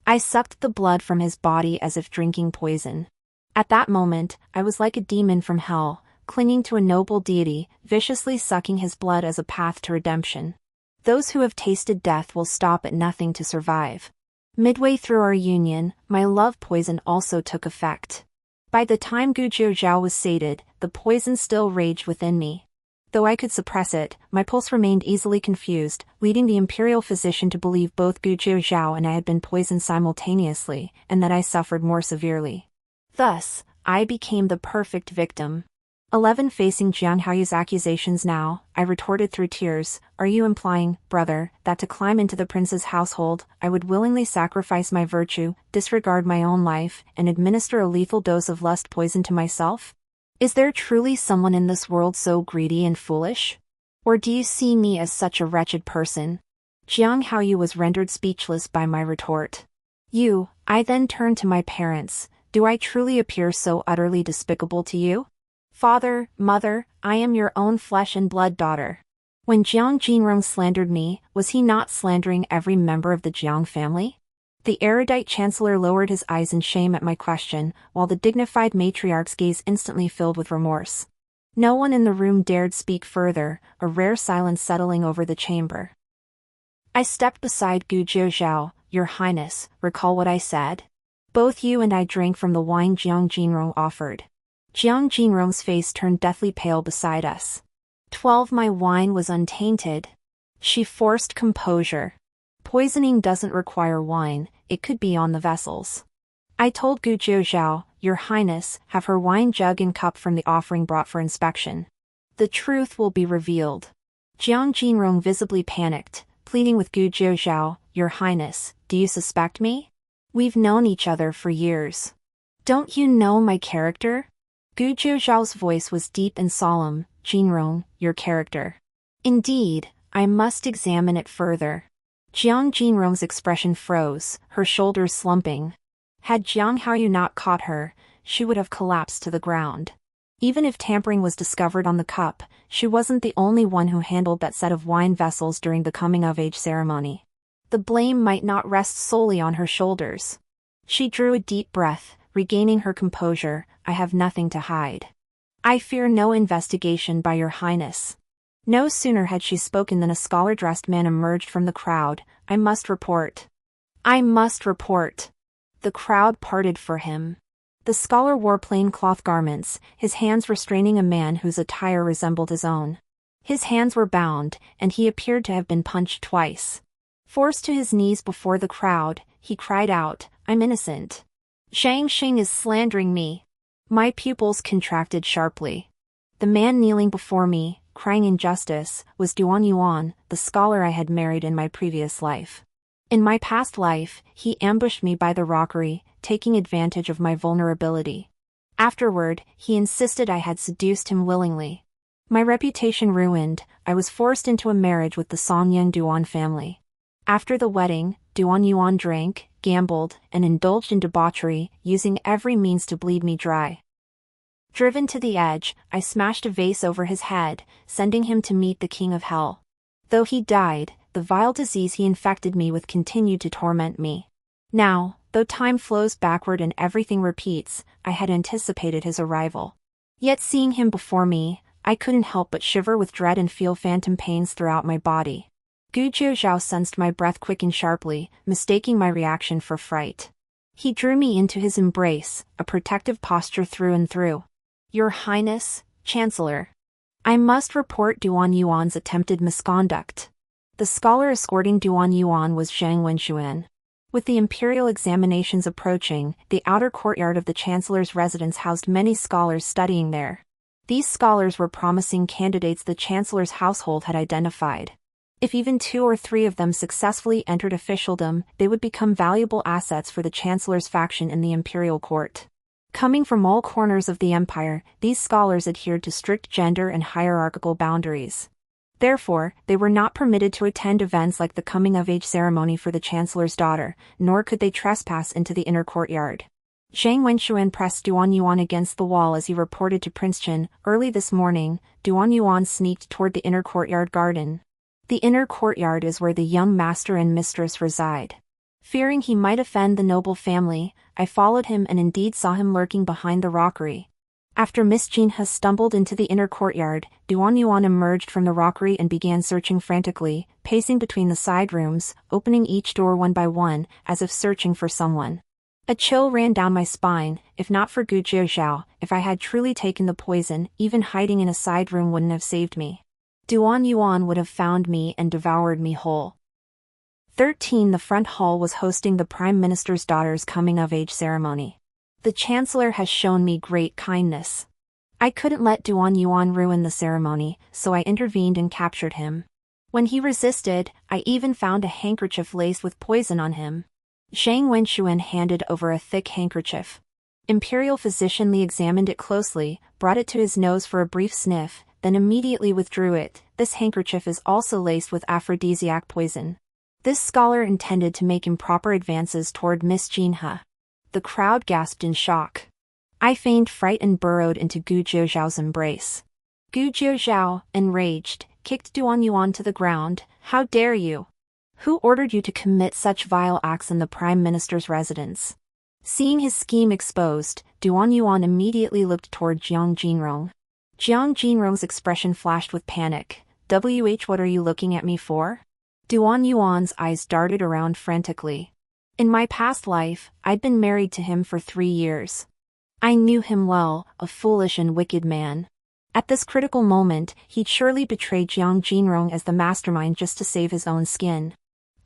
I sucked the blood from his body as if drinking poison. At that moment, I was like a demon from hell, clinging to a noble deity, viciously sucking his blood as a path to redemption. Those who have tasted death will stop at nothing to survive. Midway through our union, my love poison also took effect. By the time Gu Jiuzhao was sated, the poison still raged within me. Though I could suppress it, my pulse remained easily confused, leading the imperial physician to believe both Gu Jiuzhao and I had been poisoned simultaneously, and that I suffered more severely. Thus, I became the perfect victim. 11 Facing Jiang Haoyu's accusations now, I retorted through tears, are you implying, brother, that to climb into the prince's household, I would willingly sacrifice my virtue, disregard my own life, and administer a lethal dose of lust poison to myself? Is there truly someone in this world so greedy and foolish? Or do you see me as such a wretched person? Jiang Haoyu was rendered speechless by my retort. I then turned to my parents. Do I truly appear so utterly despicable to you? Father, mother, I am your own flesh and blood daughter. When Jiang Jinrong slandered me, was he not slandering every member of the Jiang family? The erudite chancellor lowered his eyes in shame at my question, while the dignified matriarch's gaze instantly filled with remorse. No one in the room dared speak further, a rare silence settling over the chamber. I stepped beside Gu Jiuzhao. Your Highness, recall what I said? Both you and I drank from the wine Jiang Jinrong offered. Jiang Jinrong's face turned deathly pale beside us. 12 My wine was untainted. She forced composure. Poisoning doesn't require wine, it could be on the vessels. I told Gu Jiuzhao, Your Highness, have her wine jug and cup from the offering brought for inspection. The truth will be revealed. Jiang Jinrong visibly panicked, pleading with Gu Jiuzhao, Your Highness, do you suspect me? We've known each other for years. Don't you know my character? Gu Jiuzhao's voice was deep and solemn. Jinrong, your character. Indeed, I must examine it further. Jiang Jinrong's expression froze, her shoulders slumping. Had Jiang Haoyu not caught her, she would have collapsed to the ground. Even if tampering was discovered on the cup, she wasn't the only one who handled that set of wine vessels during the coming-of-age ceremony. The blame might not rest solely on her shoulders. She drew a deep breath, regaining her composure. I have nothing to hide. I fear no investigation by your highness. No sooner had she spoken than a scholar-dressed man emerged from the crowd. I must report. I must report. The crowd parted for him. The scholar wore plain cloth garments, his hands restraining a man whose attire resembled his own. His hands were bound, and he appeared to have been punched twice. Forced to his knees before the crowd, he cried out, I'm innocent. Zhang Xing is slandering me. My pupils contracted sharply. The man kneeling before me, crying injustice, was Duan Yuan, the scholar I had married in my previous life. In my past life, he ambushed me by the rockery, taking advantage of my vulnerability. Afterward, he insisted I had seduced him willingly. My reputation ruined, I was forced into a marriage with the Songyang Duan family. After the wedding, Duan Yuan drank, gambled, and indulged in debauchery, using every means to bleed me dry. Driven to the edge, I smashed a vase over his head, sending him to meet the king of hell. Though he died, the vile disease he infected me with continued to torment me. Now, though time flows backward and everything repeats, I had anticipated his arrival. Yet seeing him before me, I couldn't help but shiver with dread and feel phantom pains throughout my body. Gu Jiuzhao sensed my breath quicken sharply, mistaking my reaction for fright. He drew me into his embrace, a protective posture through and through. Your Highness, Chancellor. I must report Duan Yuan's attempted misconduct. The scholar escorting Duan Yuan was Zhang Wenxuan. With the imperial examinations approaching, the outer courtyard of the Chancellor's residence housed many scholars studying there. These scholars were promising candidates the Chancellor's household had identified. If even 2 or 3 of them successfully entered officialdom, they would become valuable assets for the Chancellor's faction in the imperial court. Coming from all corners of the empire, these scholars adhered to strict gender and hierarchical boundaries. Therefore, they were not permitted to attend events like the coming-of-age ceremony for the Chancellor's daughter, nor could they trespass into the inner courtyard. Zhang Wenxuan pressed Duan Yuan against the wall as he reported to Prince Chen, early this morning, Duan Yuan sneaked toward the inner courtyard garden. The inner courtyard is where the young master and mistress reside. Fearing he might offend the noble family, I followed him and indeed saw him lurking behind the rockery. After Miss Jinhe stumbled into the inner courtyard, Duan Yuan emerged from the rockery and began searching frantically, pacing between the side rooms, opening each door one by one, as if searching for someone. A chill ran down my spine. If not for Gu Jiuzhao, if I had truly taken the poison, even hiding in a side room wouldn't have saved me. Duan Yuan would have found me and devoured me whole. 13 The front hall was hosting the Prime Minister's daughter's coming-of-age ceremony. The Chancellor has shown me great kindness. I couldn't let Duan Yuan ruin the ceremony, so I intervened and captured him. When he resisted, I even found a handkerchief laced with poison on him. Zhang Wenxuan handed over a thick handkerchief. Imperial physician Li examined it closely, brought it to his nose for a brief sniff, then immediately withdrew it. This handkerchief is also laced with aphrodisiac poison. This scholar intended to make improper advances toward Miss Jinhe. The crowd gasped in shock. I feigned fright and burrowed into Gu Jiuzhao's embrace. Gu Jiuzhao, enraged, kicked Duan Yuan to the ground. How dare you? Who ordered you to commit such vile acts in the Prime Minister's residence? Seeing his scheme exposed, Duan Yuan immediately looked toward Jiang Jinrong. Jiang Jinrong's expression flashed with panic. What are you looking at me for? Duan Yuan's eyes darted around frantically. In my past life, I'd been married to him for 3 years. I knew him well, a foolish and wicked man. At this critical moment, he'd surely betrayed Jiang Jinrong as the mastermind just to save his own skin.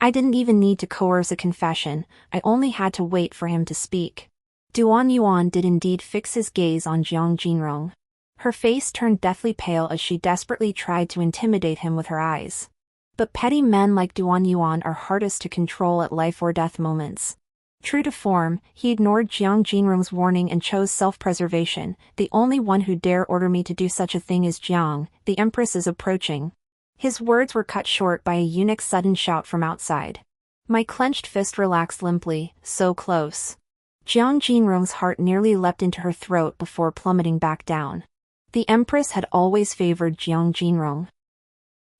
I didn't even need to coerce a confession, I only had to wait for him to speak. Duan Yuan did indeed fix his gaze on Jiang Jinrong. Her face turned deathly pale as she desperately tried to intimidate him with her eyes. But petty men like Duan Yuan are hardest to control at life-or-death moments. True to form, he ignored Jiang Jinrong's warning and chose self-preservation. The only one who dare order me to do such a thing is Jiang, the Empress is approaching. His words were cut short by a eunuch's sudden shout from outside. My clenched fist relaxed limply, so close. Jiang Jinrong's heart nearly leapt into her throat before plummeting back down. The Empress had always favored Jiang Jinrong.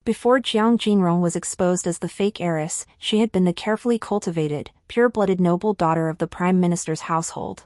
Before Jiang Jinrong was exposed as the fake heiress, she had been the carefully cultivated, pure-blooded noble daughter of the Prime Minister's household.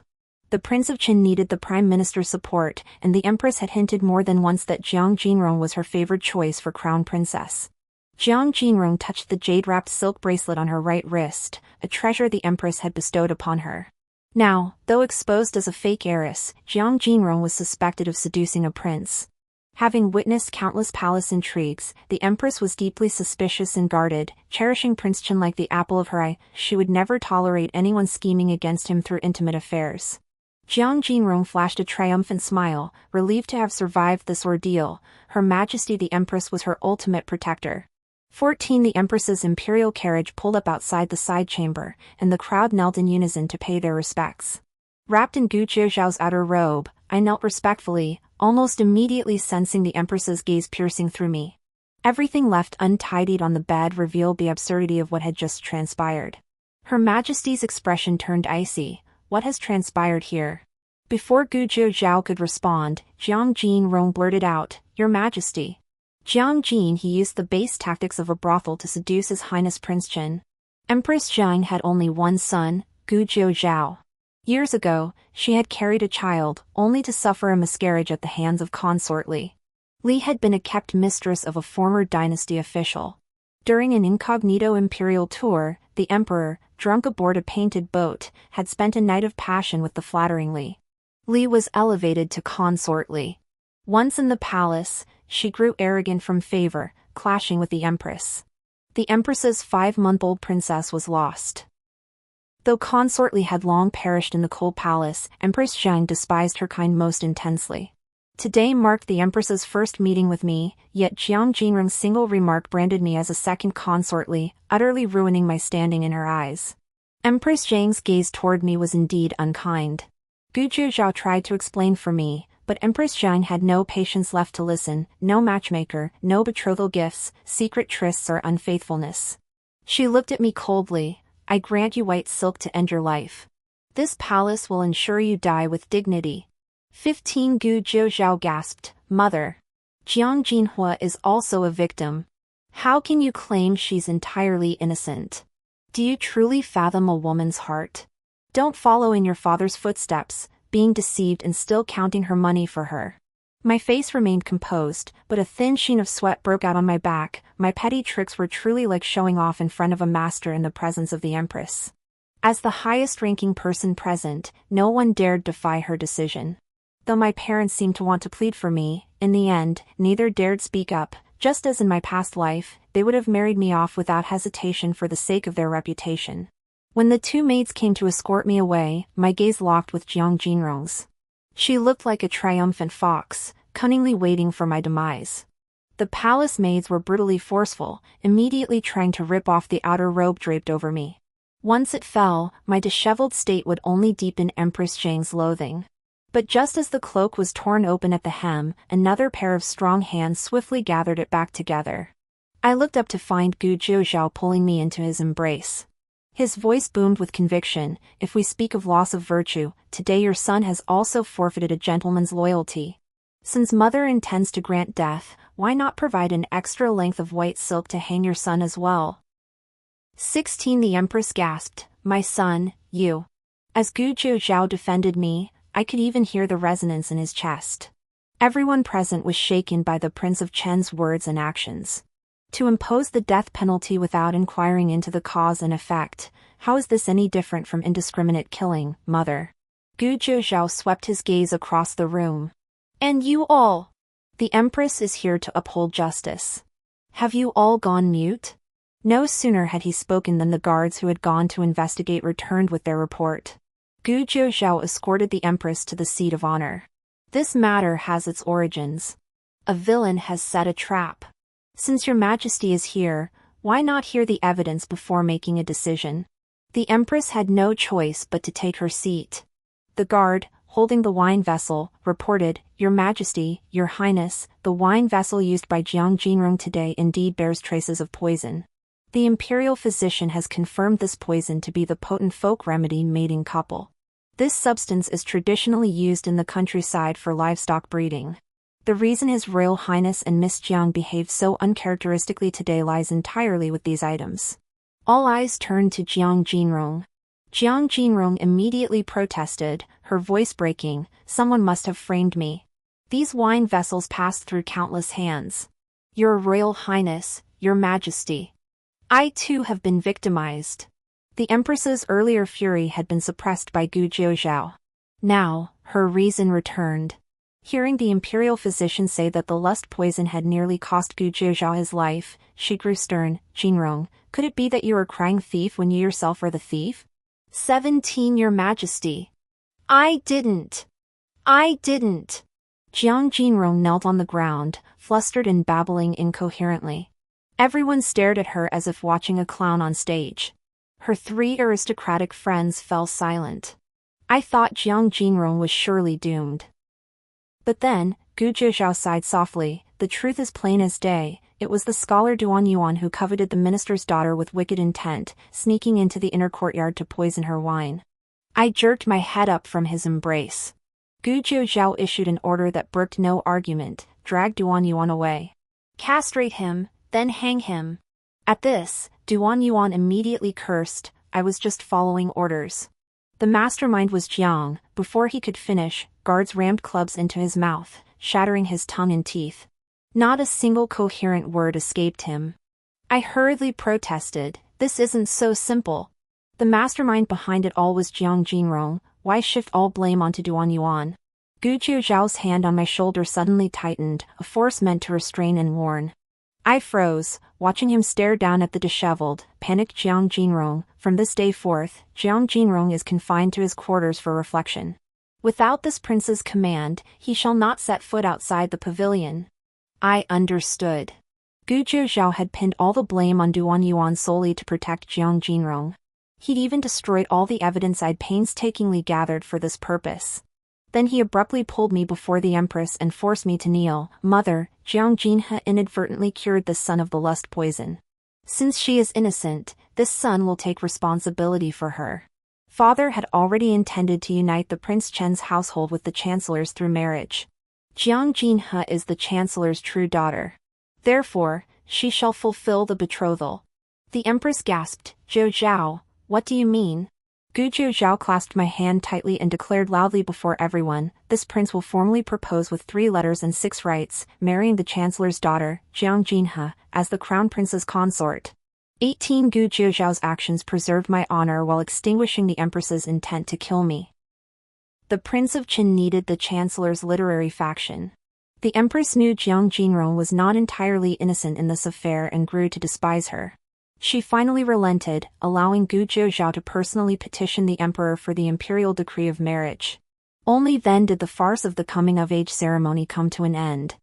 The Prince of Qin needed the Prime Minister's support, and the Empress had hinted more than once that Jiang Jinrong was her favored choice for crown princess. Jiang Jinrong touched the jade-wrapped silk bracelet on her right wrist, a treasure the Empress had bestowed upon her. Now, though exposed as a fake heiress, Jiang Jinrong was suspected of seducing a prince. Having witnessed countless palace intrigues, the Empress was deeply suspicious and guarded, cherishing Prince Qin like the apple of her eye. She would never tolerate anyone scheming against him through intimate affairs. Jiang Jinrong flashed a triumphant smile, relieved to have survived this ordeal. Her Majesty the Empress was her ultimate protector. 14 The Empress's imperial carriage pulled up outside the side chamber, and the crowd knelt in unison to pay their respects. Wrapped in Gu Jiuzhao's outer robe, I knelt respectfully, almost immediately sensing the Empress's gaze piercing through me. Everything left untidied on the bed revealed the absurdity of what had just transpired. Her Majesty's expression turned icy. What has transpired here? Before Gu Jiuzhao could respond, Jiang Jinrong blurted out, Your Majesty. Jiang Jin he used the base tactics of a brothel to seduce His Highness Prince Qin. Empress Zhang had only one son, Gu Jiuzhao. Years ago, she had carried a child, only to suffer a miscarriage at the hands of consort Li. Li had been a kept mistress of a former dynasty official. During an incognito imperial tour, the emperor, drunk aboard a painted boat, had spent a night of passion with the flattering Li. Li was elevated to consort Li. Once in the palace, she grew arrogant from favor, clashing with the empress. The empress's 5-month-old princess was lost. Though consort Li had long perished in the cold palace, Empress Zhang despised her kind most intensely. Today marked the Empress's first meeting with me, yet Jiang Jinrong's single remark branded me as a second consort Li, utterly ruining my standing in her eyes. Empress Zhang's gaze toward me was indeed unkind. Gu Jiuzhao tried to explain for me, but Empress Zhang had no patience left to listen, no matchmaker, no betrothal gifts, secret trysts or unfaithfulness. She looked at me coldly. I grant you white silk to end your life. This palace will ensure you die with dignity. 15 Gu Jiuzhao gasped, Mother. Jiang Jinhua is also a victim. How can you claim she's entirely innocent? Do you truly fathom a woman's heart? Don't follow in your father's footsteps, being deceived and still counting her money for her. My face remained composed, but a thin sheen of sweat broke out on my back. My petty tricks were truly like showing off in front of a master in the presence of the Empress. As the highest-ranking person present, no one dared defy her decision. Though my parents seemed to want to plead for me, in the end, neither dared speak up. Just as in my past life, they would have married me off without hesitation for the sake of their reputation. When the 2 maids came to escort me away, my gaze locked with Jiang Jinrong's. She looked like a triumphant fox, cunningly waiting for my demise. The palace maids were brutally forceful, immediately trying to rip off the outer robe draped over me. Once it fell, my disheveled state would only deepen Empress Zhang's loathing. But just as the cloak was torn open at the hem, another pair of strong hands swiftly gathered it back together. I looked up to find Gu Jiuzhao pulling me into his embrace. His voice boomed with conviction, If we speak of loss of virtue, today your son has also forfeited a gentleman's loyalty. Since mother intends to grant death, why not provide an extra length of white silk to hang your son as well? 16 The Empress gasped, My son, you. As Gu Jiuzhao defended me, I could even hear the resonance in his chest. Everyone present was shaken by the Prince of Chen's words and actions. To impose the death penalty without inquiring into the cause and effect, how is this any different from indiscriminate killing, mother? Gu Jiuzhao swept his gaze across the room. And you all! The Empress is here to uphold justice. Have you all gone mute? No sooner had he spoken than the guards who had gone to investigate returned with their report. Gu Jiuzhao escorted the Empress to the seat of honor. This matter has its origins. A villain has set a trap. Since your Majesty is here, why not hear the evidence before making a decision? The Empress had no choice but to take her seat. The guard, holding the wine vessel, reported, Your Majesty, Your Highness, the wine vessel used by Jiang Jinrong today indeed bears traces of poison. The imperial physician has confirmed this poison to be the potent folk remedy mating couple. This substance is traditionally used in the countryside for livestock breeding. The reason His Royal Highness and Miss Jiang behaved so uncharacteristically today lies entirely with these items. All eyes turned to Jiang Jinrong. Jiang Jinrong immediately protested, her voice breaking, Someone must have framed me. These wine vessels passed through countless hands. Your Royal Highness, Your Majesty. I too have been victimized. The Empress's earlier fury had been suppressed by Gu Jiuzhao. Now, her reason returned. Hearing the imperial physician say that the lust poison had nearly cost Gu Jiuzhao his life, she grew stern. Jinrong, could it be that you are crying thief when you yourself are the thief? 17 Your Majesty. I didn't. Jiang Jinrong knelt on the ground, flustered and babbling incoherently. Everyone stared at her as if watching a clown on stage. Her 3 aristocratic friends fell silent. I thought Jiang Jinrong was surely doomed. But then, Gu Jiuzhao sighed softly, the truth is plain as day, it was the scholar Duan Yuan who coveted the minister's daughter with wicked intent, sneaking into the inner courtyard to poison her wine. I jerked my head up from his embrace. Gu Jiuzhao issued an order that brooked no argument, dragged Duan Yuan away. Castrate him, then hang him. At this, Duan Yuan immediately cursed, I was just following orders. The mastermind was Jiang. Before he could finish, guards rammed clubs into his mouth, shattering his tongue and teeth. Not a single coherent word escaped him. I hurriedly protested, this isn't so simple. The mastermind behind it all was Jiang Jinrong, why shift all blame onto Duan Yuan? Gu Jiuzhao's hand on my shoulder suddenly tightened, a force meant to restrain and warn. I froze, watching him stare down at the disheveled, panicked Jiang Jinrong. From this day forth, Jiang Jinrong is confined to his quarters for reflection. Without this prince's command, he shall not set foot outside the pavilion. I understood. Gu Jiuzhao had pinned all the blame on Duan Yuan solely to protect Jiang Jinrong. He'd even destroyed all the evidence I'd painstakingly gathered for this purpose. Then he abruptly pulled me before the Empress and forced me to kneel. Mother, Jiang Jinhe inadvertently cured the son of the lust poison. Since she is innocent, this son will take responsibility for her. Father had already intended to unite the Prince Chen's household with the Chancellor's through marriage. Jiang Jinhe is the Chancellor's true daughter. Therefore, she shall fulfill the betrothal. The Empress gasped, Zhou Zhao, what do you mean? Gu Jiuzhao clasped my hand tightly and declared loudly before everyone, this prince will formally propose with 3 letters and 6 rights, marrying the Chancellor's daughter, Jiang Jinhe, as the Crown Prince's consort. 18 Gu Jiuzhao's actions preserved my honor while extinguishing the Empress's intent to kill me. The Prince of Qin needed the Chancellor's literary faction. The Empress knew Jiang Jinrong was not entirely innocent in this affair and grew to despise her. She finally relented, allowing Gu Jiuzhao to personally petition the emperor for the imperial decree of marriage. Only then did the farce of the coming-of-age ceremony come to an end.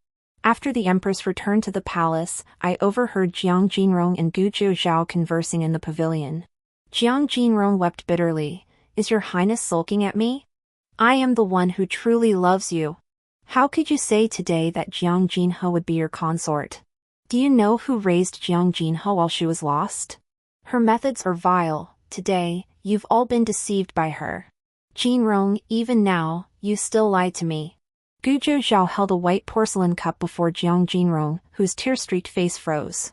After the empress returned to the palace, I overheard Jiang Jinrong and Gu Jiuzhao conversing in the pavilion. Jiang Jinrong wept bitterly. Is your highness sulking at me? I am the one who truly loves you. How could you say today that Jiang Jinhe would be your consort? Do you know who raised Jiang Jinhe while she was lost? Her methods are vile. Today, you've all been deceived by her. Jinrong, even now, you still lie to me. Gu Jiuzhao held a white porcelain cup before Jiang Jinrong, whose tear-streaked face froze.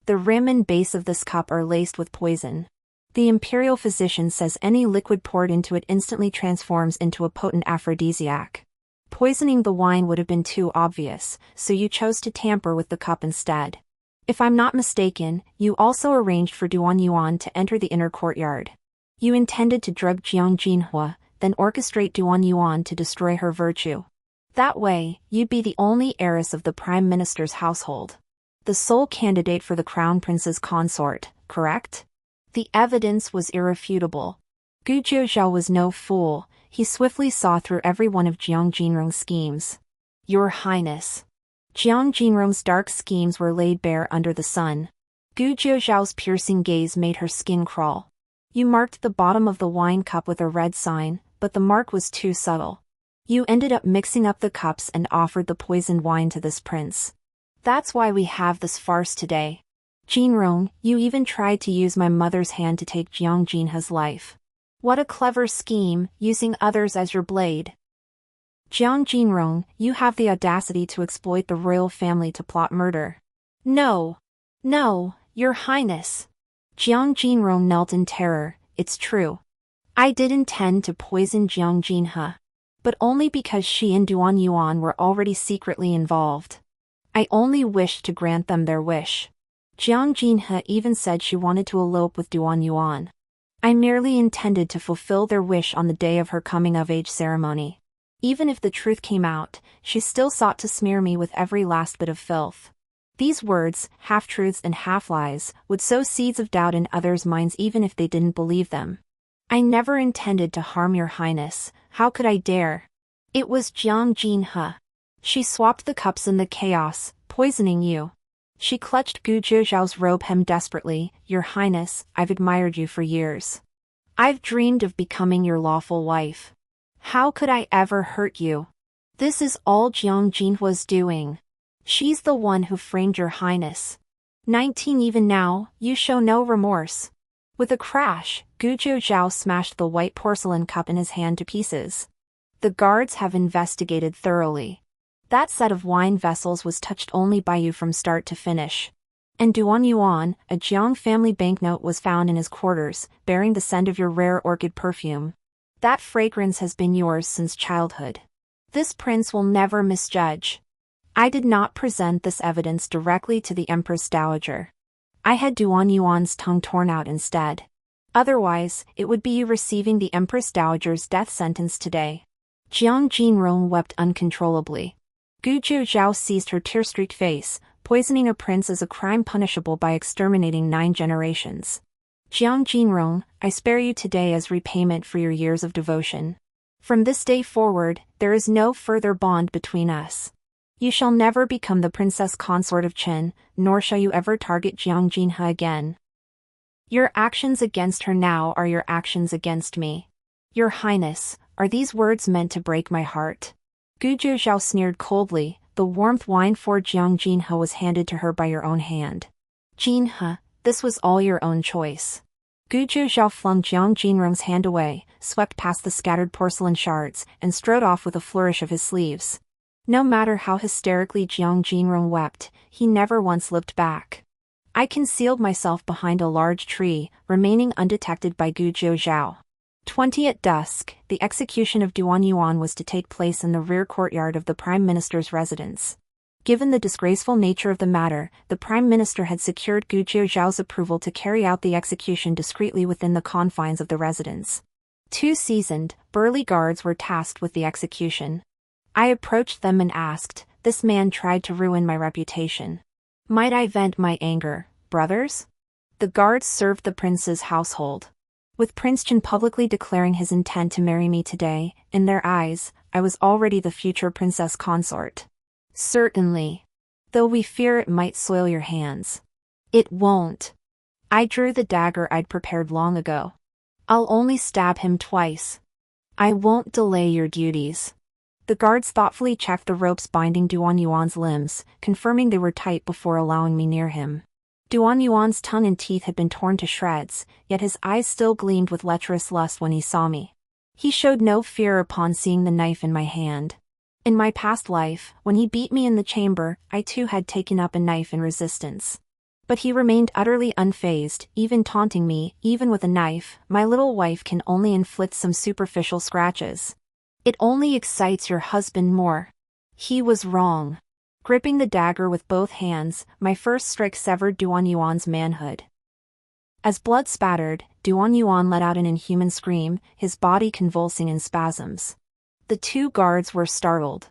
The rim and base of this cup are laced with poison. The imperial physician says any liquid poured into it instantly transforms into a potent aphrodisiac. Poisoning the wine would have been too obvious, so you chose to tamper with the cup instead. If I'm not mistaken, you also arranged for Duan Yuan to enter the inner courtyard. You intended to drug Jiang Jinhua, then orchestrate Duan Yuan to destroy her virtue. That way, you'd be the only heiress of the Prime Minister's household. The sole candidate for the Crown Prince's consort, correct? The evidence was irrefutable. Gu Jiuzhao was no fool. He swiftly saw through every one of Jiang Jinrong's schemes. Your Highness. Jiang Jinrong's dark schemes were laid bare under the sun. Gu Jiuzhao's piercing gaze made her skin crawl. You marked the bottom of the wine cup with a red sign, but the mark was too subtle. You ended up mixing up the cups and offered the poisoned wine to this prince. That's why we have this farce today. Jinrong, you even tried to use my mother's hand to take Jiang Jinhe's life. What a clever scheme, using others as your blade. Jiang Jinrong, you have the audacity to exploit the royal family to plot murder. No. No, Your Highness. Jiang Jinrong knelt in terror. It's true. I did intend to poison Jiang Jinhe, but only because she and Duan Yuan were already secretly involved. I only wished to grant them their wish. Jiang Jinhe even said she wanted to elope with Duan Yuan. I merely intended to fulfill their wish on the day of her coming-of-age ceremony. Even if the truth came out, she still sought to smear me with every last bit of filth. These words, half-truths and half-lies, would sow seeds of doubt in others' minds even if they didn't believe them. I never intended to harm Your Highness. How could I dare? It was Jiang Jinhe. She swapped the cups in the chaos, poisoning you. She clutched Gu Jiuzhao's robe hem desperately. Your Highness, I've admired you for years. I've dreamed of becoming your lawful wife. How could I ever hurt you? This is all Jiang Jinhua's doing. She's the one who framed Your Highness. 19 even now, you show no remorse. With a crash, Gu Jiuzhao smashed the white porcelain cup in his hand to pieces. The guards have investigated thoroughly. That set of wine vessels was touched only by you from start to finish. And Duan Yuan, a Jiang family banknote, was found in his quarters, bearing the scent of your rare orchid perfume. That fragrance has been yours since childhood. This prince will never misjudge. I did not present this evidence directly to the Empress Dowager. I had Duan Yuan's tongue torn out instead. Otherwise, it would be you receiving the Empress Dowager's death sentence today. Jiang Jinrong wept uncontrollably. Gu Jiuzhao seized her tear-streaked face. Poisoning a prince is a crime punishable by exterminating 9 generations. Jiang Jinrong, I spare you today as repayment for your years of devotion. From this day forward, there is no further bond between us. You shall never become the princess consort of Qin, nor shall you ever target Jiang Jinhe again. Your actions against her now are your actions against me. Your Highness, are these words meant to break my heart? Gu Jiuzhao sneered coldly. The warmth wine for Jiang Jinhe was handed to her by your own hand. Jinhe, this was all your own choice. Gu Jiuzhao flung Jiang Jinrong's hand away, swept past the scattered porcelain shards, and strode off with a flourish of his sleeves. No matter how hysterically Jiang Jinrong wept, he never once looked back. I concealed myself behind a large tree, remaining undetected by Gu Jiuzhao. 20 at dusk, the execution of Duan Yuan was to take place in the rear courtyard of the Prime Minister's residence. Given the disgraceful nature of the matter, the Prime Minister had secured Gu Jiuzhao's approval to carry out the execution discreetly within the confines of the residence. 2 seasoned, burly guards were tasked with the execution. I approached them and asked, "This man tried to ruin my reputation. Might I vent my anger, brothers?" The guards served the prince's household. With Prince Chen publicly declaring his intent to marry me today, in their eyes, I was already the future princess consort. Certainly. Though we fear it might soil your hands. It won't. I drew the dagger I'd prepared long ago. I'll only stab him twice. I won't delay your duties. The guards thoughtfully checked the ropes binding Duan Yuan's limbs, confirming they were tight before allowing me near him. Duan Yuan's tongue and teeth had been torn to shreds, yet his eyes still gleamed with lecherous lust when he saw me. He showed no fear upon seeing the knife in my hand. In my past life, when he beat me in the chamber, I too had taken up a knife in resistance. But he remained utterly unfazed, even taunting me. Even with a knife, my little wife can only inflict some superficial scratches. It only excites your husband more. He was wrong. Gripping the dagger with both hands, my first strike severed Duan Yuan's manhood. As blood spattered, Duan Yuan let out an inhuman scream, his body convulsing in spasms. The two guards were startled.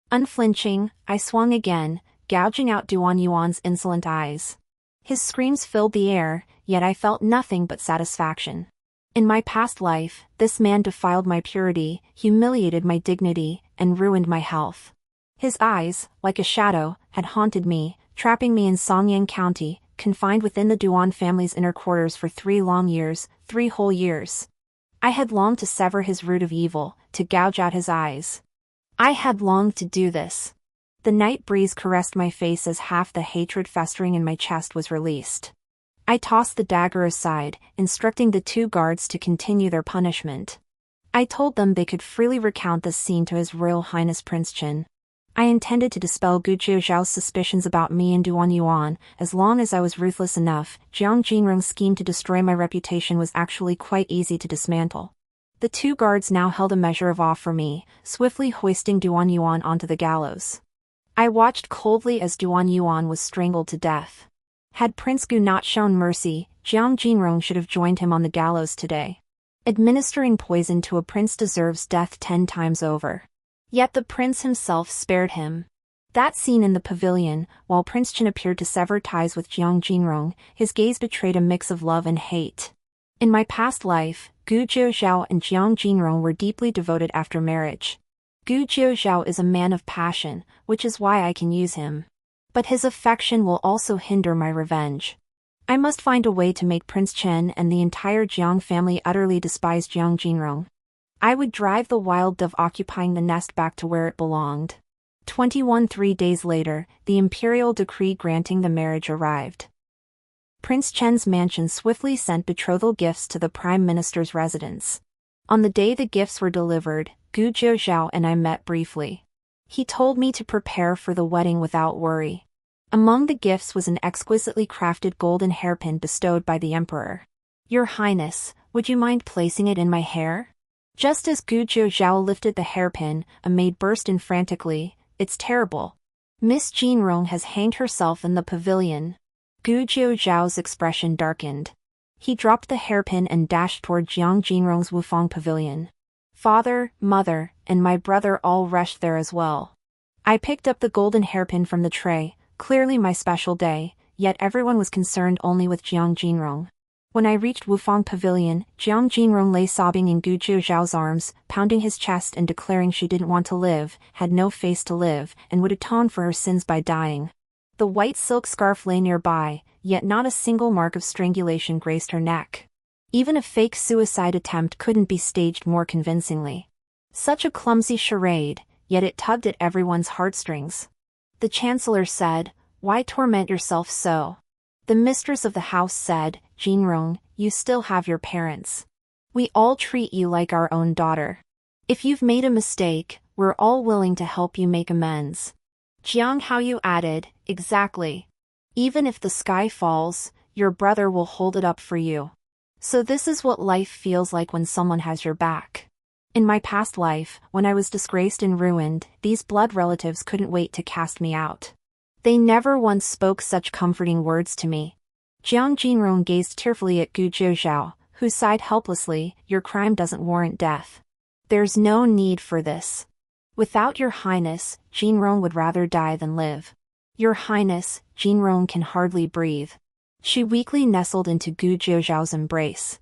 Unflinching, I swung again, gouging out Duan Yuan's insolent eyes. His screams filled the air, yet I felt nothing but satisfaction. In my past life, this man defiled my purity, humiliated my dignity, and ruined my health. His eyes, like a shadow, had haunted me, trapping me in Songyang County, confined within the Duan family's inner quarters for 3 long years, 3 whole years. I had longed to sever his root of evil, to gouge out his eyes. I had longed to do this. The night breeze caressed my face as half the hatred festering in my chest was released. I tossed the dagger aside, instructing the 2 guards to continue their punishment. I told them they could freely recount this scene to His Royal Highness Prince Chen. I intended to dispel Gu Jiuzhao's suspicions about me and Duan Yuan. As long as I was ruthless enough, Jiang Jinrong's scheme to destroy my reputation was actually quite easy to dismantle. The 2 guards now held a measure of awe for me, swiftly hoisting Duan Yuan onto the gallows. I watched coldly as Duan Yuan was strangled to death. Had Prince Gu not shown mercy, Jiang Jinrong should have joined him on the gallows today. Administering poison to a prince deserves death 10 times over. Yet the prince himself spared him. That scene in the pavilion, while Prince Chen appeared to sever ties with Jiang Jinrong, his gaze betrayed a mix of love and hate. In my past life, Gu Jiuzhao and Jiang Jinrong were deeply devoted after marriage. Gu Jiuzhao is a man of passion, which is why I can use him. But his affection will also hinder my revenge. I must find a way to make Prince Chen and the entire Jiang family utterly despise Jiang Jinrong. I would drive the wild dove occupying the nest back to where it belonged. 3 days later, the imperial decree granting the marriage arrived. Prince Chen's mansion swiftly sent betrothal gifts to the Prime Minister's residence. On the day the gifts were delivered, Gu Jiuzhao and I met briefly. He told me to prepare for the wedding without worry. Among the gifts was an exquisitely crafted golden hairpin bestowed by the emperor. "Your Highness, would you mind placing it in my hair?" Just as Gu Jiuzhao lifted the hairpin, a maid burst in frantically, "It's terrible. Miss Jinrong has hanged herself in the pavilion." Gu Jiuzhao's expression darkened. He dropped the hairpin and dashed toward Jiang Jinrong's Wufang pavilion. Father, mother, and my brother all rushed there as well. I picked up the golden hairpin from the tray, clearly my special day, yet everyone was concerned only with Jiang Jinrong. When I reached Wufang Pavilion, Jiang Jinrong lay sobbing in Gu Jiuzhao's arms, pounding his chest and declaring she didn't want to live, had no face to live, and would atone for her sins by dying. The white silk scarf lay nearby, yet not a single mark of strangulation graced her neck. Even a fake suicide attempt couldn't be staged more convincingly. Such a clumsy charade, yet it tugged at everyone's heartstrings. The Chancellor said, "Why torment yourself so?" The mistress of the house said, "Jinrong, you still have your parents. We all treat you like our own daughter. If you've made a mistake, we're all willing to help you make amends." Jiang Haoyu added, "Exactly. Even if the sky falls, your brother will hold it up for you. So this is what life feels like when someone has your back." In my past life, when I was disgraced and ruined, these blood relatives couldn't wait to cast me out. They never once spoke such comforting words to me. Jiang Jinrong gazed tearfully at Gu Jiuzhao, who sighed helplessly, "Your crime doesn't warrant death. There's no need for this. Without your Highness, Jinrong would rather die than live. Your Highness, Jinrong can hardly breathe." She weakly nestled into Gu Jiuzhao's embrace.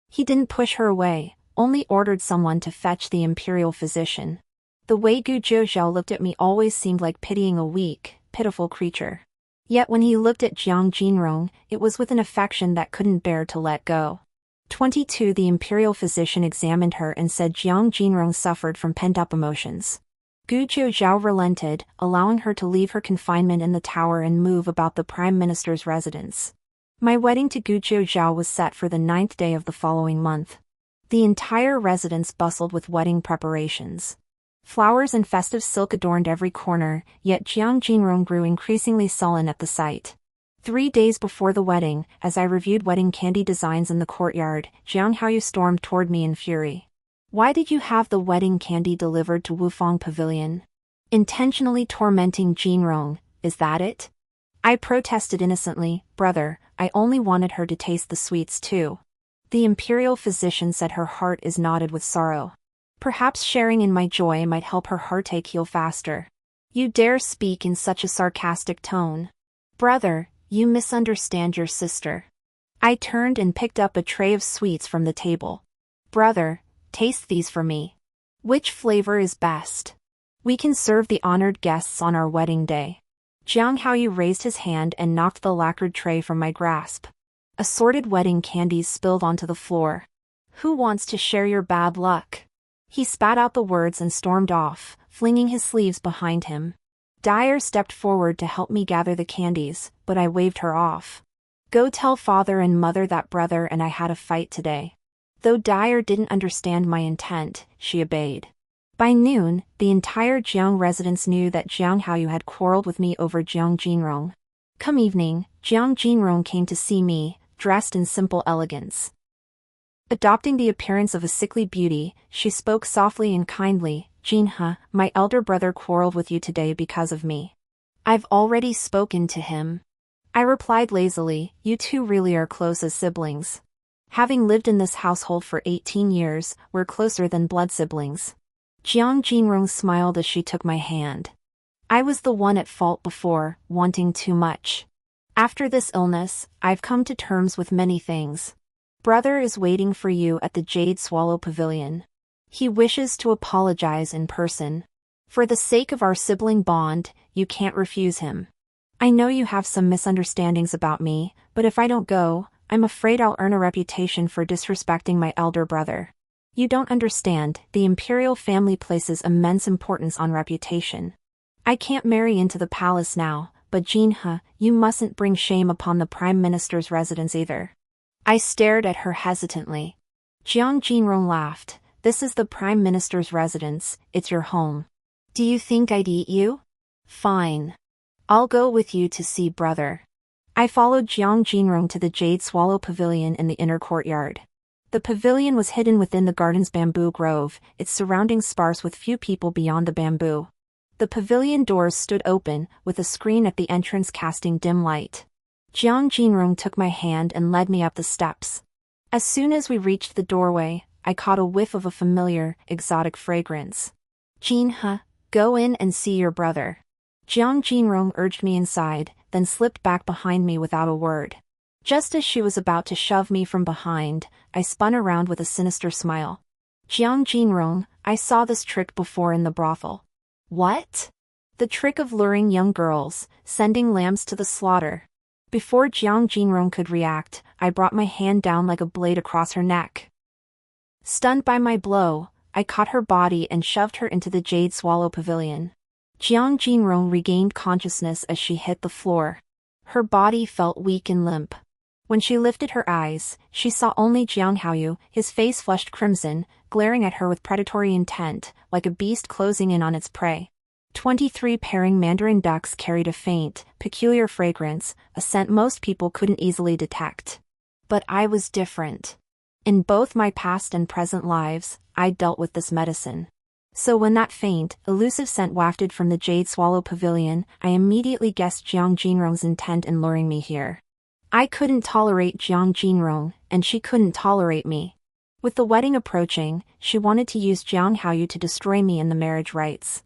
He didn't push her away, only ordered someone to fetch the imperial physician. The way Gu Jiuzhao looked at me always seemed like pitying a weak, pitiful creature. Yet when he looked at Jiang Jinrong, it was with an affection that couldn't bear to let go. 22 The imperial physician examined her and said Jiang Jinrong suffered from pent-up emotions. Gu Jiuzhao relented, allowing her to leave her confinement in the tower and move about the Prime Minister's residence. My wedding to Gu Jiuzhao was set for the 9th day of the following month. The entire residence bustled with wedding preparations. Flowers and festive silk adorned every corner, yet Jiang Jinrong grew increasingly sullen at the sight. 3 days before the wedding, as I reviewed wedding candy designs in the courtyard, Jiang Haoyu stormed toward me in fury. Why did you have the wedding candy delivered to Wufang Pavilion? Intentionally tormenting Jinrong, is that it? I protested innocently, brother, I only wanted her to taste the sweets too. The imperial physician said her heart is knotted with sorrow. Perhaps sharing in my joy might help her heartache heal faster. You dare speak in such a sarcastic tone. Brother, you misunderstand your sister. I turned and picked up a tray of sweets from the table. Brother, taste these for me. Which flavor is best? We can serve the honored guests on our wedding day. Jiang Haoyu raised his hand and knocked the lacquered tray from my grasp. Assorted wedding candies spilled onto the floor. Who wants to share your bad luck? He spat out the words and stormed off, flinging his sleeves behind him. Dyer stepped forward to help me gather the candies, but I waved her off. Go tell father and mother that brother and I had a fight today. Though Dyer didn't understand my intent, she obeyed. By noon, the entire Jiang residence knew that Jiang Haoyu had quarreled with me over Jiang Jinrong. Come evening, Jiang Jinrong came to see me, dressed in simple elegance. Adopting the appearance of a sickly beauty, she spoke softly and kindly. Jinhe, my elder brother quarreled with you today because of me. I've already spoken to him. I replied lazily, you two really are close as siblings. Having lived in this household for 18 years, we're closer than blood siblings. Jiang Jinrong smiled as she took my hand. I was the one at fault before, wanting too much. After this illness, I've come to terms with many things. Brother is waiting for you at the Jade Swallow Pavilion. He wishes to apologize in person. For the sake of our sibling bond, you can't refuse him. I know you have some misunderstandings about me, but if I don't go, I'm afraid I'll earn a reputation for disrespecting my elder brother. You don't understand, the imperial family places immense importance on reputation. I can't marry into the palace now, but Jinhe, you mustn't bring shame upon the Prime Minister's residence either. I stared at her hesitantly. Jiang Jinrong laughed. This is the Prime Minister's residence, it's your home. Do you think I'd eat you? Fine. I'll go with you to see brother. I followed Jiang Jinrong to the Jade Swallow Pavilion in the inner courtyard. The pavilion was hidden within the garden's bamboo grove, its surroundings sparse with few people beyond the bamboo. The pavilion doors stood open, with a screen at the entrance casting dim light. Jiang Jinrong took my hand and led me up the steps. As soon as we reached the doorway, I caught a whiff of a familiar, exotic fragrance. Jinhe, go in and see your brother. Jiang Jinrong urged me inside, then slipped back behind me without a word. Just as she was about to shove me from behind, I spun around with a sinister smile. Jiang Jinrong, I saw this trick before in the brothel. What? The trick of luring young girls, sending lambs to the slaughter. Before Jiang Jinrong could react, I brought my hand down like a blade across her neck. Stunned by my blow, I caught her body and shoved her into the Jade Swallow Pavilion. Jiang Jinrong regained consciousness as she hit the floor. Her body felt weak and limp. When she lifted her eyes, she saw only Jiang Haoyu, his face flushed crimson, glaring at her with predatory intent, like a beast closing in on its prey. 23 pairing mandarin ducks carried a faint, peculiar fragrance, a scent most people couldn't easily detect. But I was different. In both my past and present lives, I'd dealt with this medicine. So when that faint, elusive scent wafted from the Jade Swallow Pavilion, I immediately guessed Jiang Jinrong's intent in luring me here. I couldn't tolerate Jiang Jinrong, and she couldn't tolerate me. With the wedding approaching, she wanted to use Jiang Haoyu to destroy me in the marriage rites.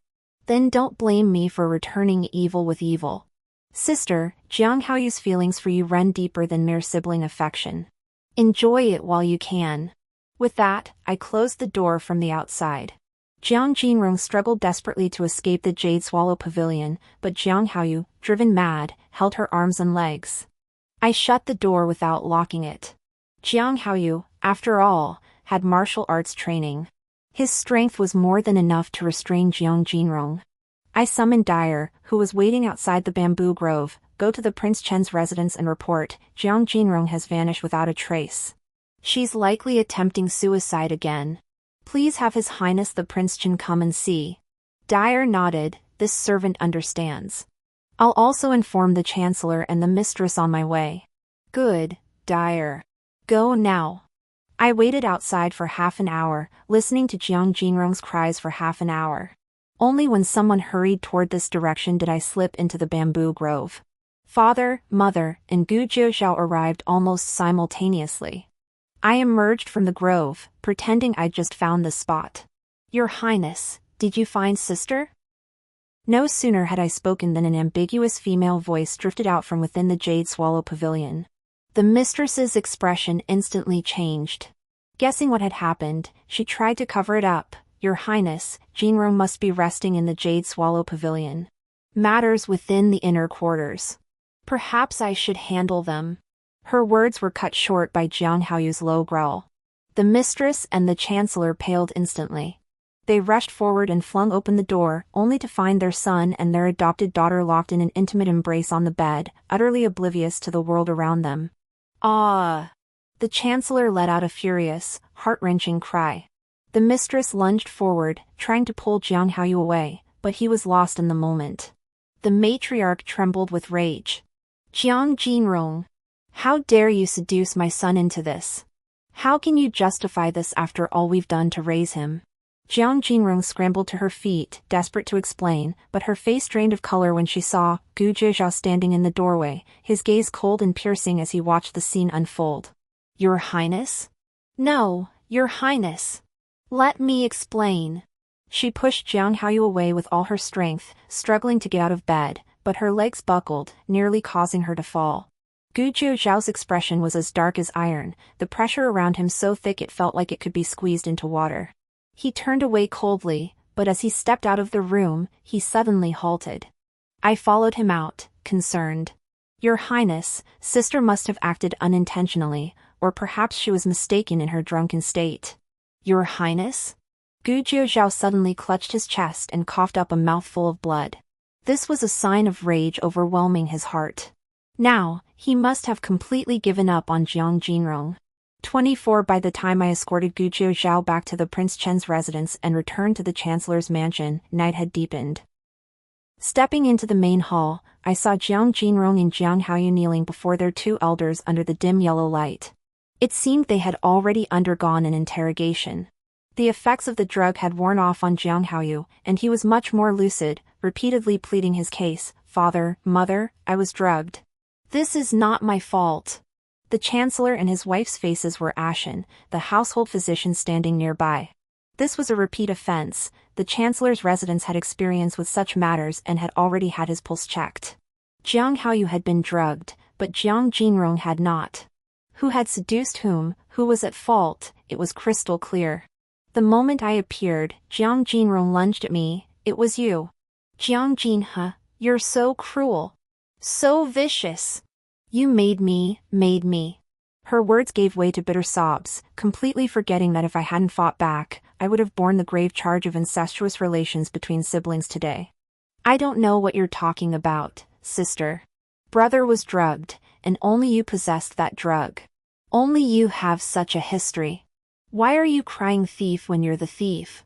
Then don't blame me for returning evil with evil. Sister, Jiang Haoyu's feelings for you run deeper than mere sibling affection. Enjoy it while you can. With that, I closed the door from the outside. Jiang Jinrong struggled desperately to escape the Jade Swallow Pavilion, but Jiang Haoyu, driven mad, held her arms and legs. I shut the door without locking it. Jiang Haoyu, after all, had martial arts training. His strength was more than enough to restrain Jiang Jinrong. I summoned Dyer, who was waiting outside the bamboo grove. Go to the Prince Chen's residence and report, Jiang Jinrong has vanished without a trace. She's likely attempting suicide again. Please have His Highness the Prince Chen come and see. Dyer nodded, this servant understands. I'll also inform the Chancellor and the mistress on my way. Good, Dyer. Go now. I waited outside for half an hour, listening to Jiang Jinrong's cries for half an hour. Only when someone hurried toward this direction did I slip into the bamboo grove. Father, mother, and Gu Jiuzhao arrived almost simultaneously. I emerged from the grove, pretending I'd just found the spot. Your Highness, did you find sister? No sooner had I spoken than an ambiguous female voice drifted out from within the Jade Swallow Pavilion. The mistress's expression instantly changed. Guessing what had happened, she tried to cover it up. Your Highness, Jinrong must be resting in the Jade Swallow Pavilion. Matters within the inner quarters. Perhaps I should handle them. Her words were cut short by Jiang Haoyu's low growl. The mistress and the chancellor paled instantly. They rushed forward and flung open the door, only to find their son and their adopted daughter locked in an intimate embrace on the bed, utterly oblivious to the world around them. Ah! The chancellor let out a furious, heart-wrenching cry. The mistress lunged forward, trying to pull Jiang Haoyu away, but he was lost in the moment. The matriarch trembled with rage. Jiang Jinrong! How dare you seduce my son into this? How can you justify this after all we've done to raise him? Jiang Jinrong scrambled to her feet, desperate to explain, but her face drained of color when she saw Gu Jiuzhao standing in the doorway, his gaze cold and piercing as he watched the scene unfold. Your Highness? No, Your Highness. Let me explain. She pushed Jiang Haoyu away with all her strength, struggling to get out of bed, but her legs buckled, nearly causing her to fall. Gu Jiuzhao's expression was as dark as iron, the pressure around him so thick it felt like it could be squeezed into water. He turned away coldly, but as he stepped out of the room, he suddenly halted. I followed him out, concerned. Your Highness, sister must have acted unintentionally, or perhaps she was mistaken in her drunken state. Your Highness? Gu Jiuzhao suddenly clutched his chest and coughed up a mouthful of blood. This was a sign of rage overwhelming his heart. Now, he must have completely given up on Jiang Jinrong. 24 By the time I escorted Gu Jiuzhao back to the Prince Chen's residence and returned to the Chancellor's mansion, night had deepened. Stepping into the main hall, I saw Jiang Jinrong and Jiang Haoyu kneeling before their two elders under the dim yellow light. It seemed they had already undergone an interrogation. The effects of the drug had worn off on Jiang Haoyu, and he was much more lucid, repeatedly pleading his case. Father, mother, I was drugged. This is not my fault. The Chancellor and his wife's faces were ashen, the household physician standing nearby. This was a repeat offense. The Chancellor's residence had experience with such matters and had already had his pulse checked. Jiang Haoyu had been drugged, but Jiang Jinrong had not. Who had seduced whom, who was at fault, it was crystal clear. The moment I appeared, Jiang Jinrong lunged at me. It was you. Jiang Jinhe, you're so cruel. So vicious. You made me. Her words gave way to bitter sobs, completely forgetting that if I hadn't fought back, I would have borne the grave charge of incestuous relations between siblings today. I don't know what you're talking about, sister. Brother was drugged, and only you possessed that drug. Only you have such a history. Why are you crying thief when you're the thief?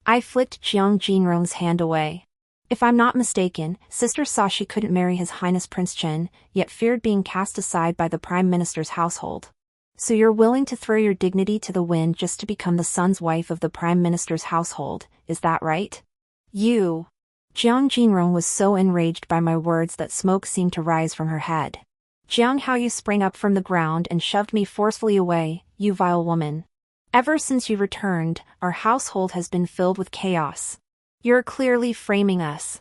I flicked Jiang Jinrong's hand away. If I'm not mistaken, sister saw she couldn't marry His Highness Prince Chen, yet feared being cast aside by the Prime Minister's household. So you're willing to throw your dignity to the wind just to become the son's wife of the Prime Minister's household, is that right? You. Jiang Jinrong was so enraged by my words that smoke seemed to rise from her head. Jiang Haoyu sprang up from the ground and shoved me forcefully away. You vile woman. Ever since you returned, our household has been filled with chaos. You're clearly framing us.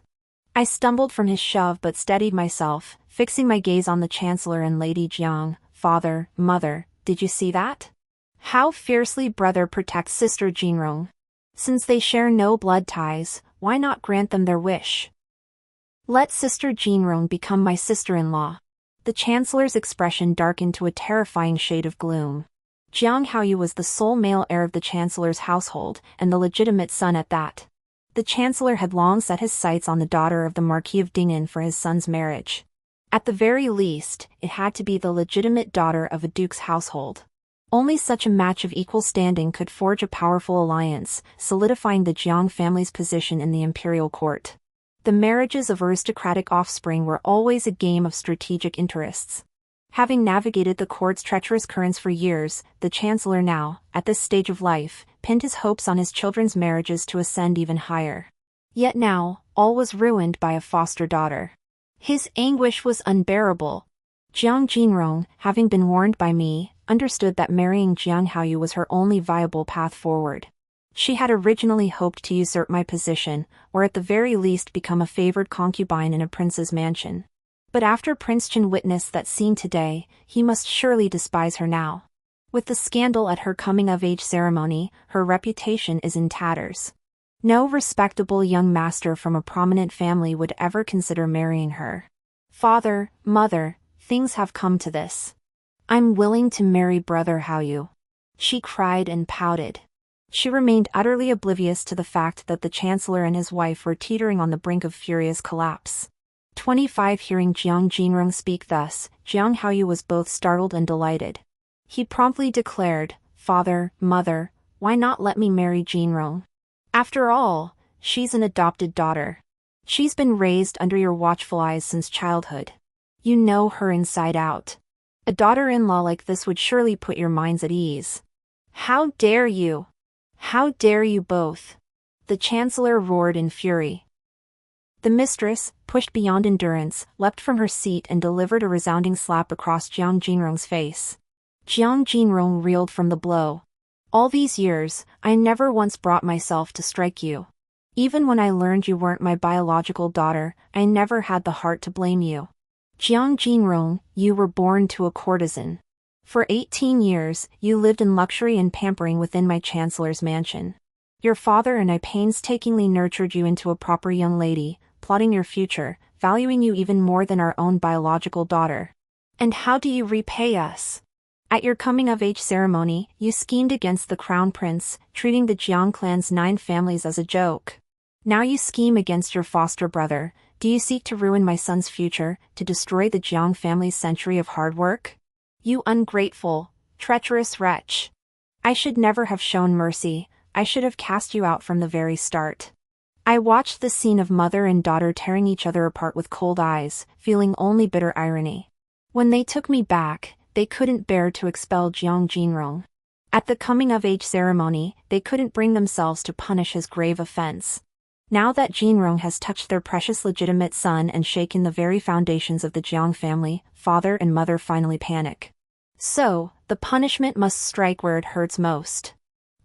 I stumbled from his shove but steadied myself, fixing my gaze on the Chancellor and Lady Jiang. Father, mother, did you see that? How fiercely brother protects sister Jinrong. Since they share no blood ties, why not grant them their wish? Let sister Jinrong become my sister-in-law. The Chancellor's expression darkened to a terrifying shade of gloom. Jiang Haoyu was the sole male heir of the Chancellor's household, and the legitimate son at that. The Chancellor had long set his sights on the daughter of the Marquis of Ding'an for his son's marriage. At the very least, it had to be the legitimate daughter of a duke's household. Only such a match of equal standing could forge a powerful alliance, solidifying the Jiang family's position in the imperial court. The marriages of aristocratic offspring were always a game of strategic interests. Having navigated the court's treacherous currents for years, the chancellor now, at this stage of life, pinned his hopes on his children's marriages to ascend even higher. Yet now, all was ruined by a foster daughter. His anguish was unbearable. Jiang Jinrong, having been warned by me, understood that marrying Jiang Haoyu was her only viable path forward. She had originally hoped to usurp my position, or at the very least become a favored concubine in a prince's mansion. But after Prince Chen witnessed that scene today, he must surely despise her now. With the scandal at her coming-of-age ceremony, her reputation is in tatters. No respectable young master from a prominent family would ever consider marrying her. Father, mother, things have come to this. I'm willing to marry Brother Haoyu. She cried and pouted. She remained utterly oblivious to the fact that the chancellor and his wife were teetering on the brink of furious collapse. 25 Hearing Jiang Jinrong speak thus, Jiang Haoyu was both startled and delighted. He promptly declared, Father, mother, why not let me marry Jinrong? After all, she's an adopted daughter. She's been raised under your watchful eyes since childhood. You know her inside out. A daughter-in-law like this would surely put your minds at ease. How dare you? How dare you both? The chancellor roared in fury. The mistress, pushed beyond endurance, leapt from her seat and delivered a resounding slap across Jiang Jinrong's face. Jiang Jinrong reeled from the blow. All these years, I never once brought myself to strike you. Even when I learned you weren't my biological daughter, I never had the heart to blame you. Jiang Jinrong, you were born to a courtesan. For 18 years, you lived in luxury and pampering within my chancellor's mansion. Your father and I painstakingly nurtured you into a proper young lady, plotting your future, valuing you even more than our own biological daughter. And how do you repay us? At your coming-of-age ceremony, you schemed against the crown prince, treating the Jiang clan's 9 families as a joke. Now you scheme against your foster brother. Do you seek to ruin my son's future, to destroy the Jiang family's century of hard work? You ungrateful, treacherous wretch. I should never have shown mercy. I should have cast you out from the very start. I watched the scene of mother and daughter tearing each other apart with cold eyes, feeling only bitter irony. When they took me back, they couldn't bear to expel Jiang Jinrong. At the coming-of-age ceremony, they couldn't bring themselves to punish his grave offense. Now that Jinrong has touched their precious legitimate son and shaken the very foundations of the Jiang family, father and mother finally panic. So, the punishment must strike where it hurts most.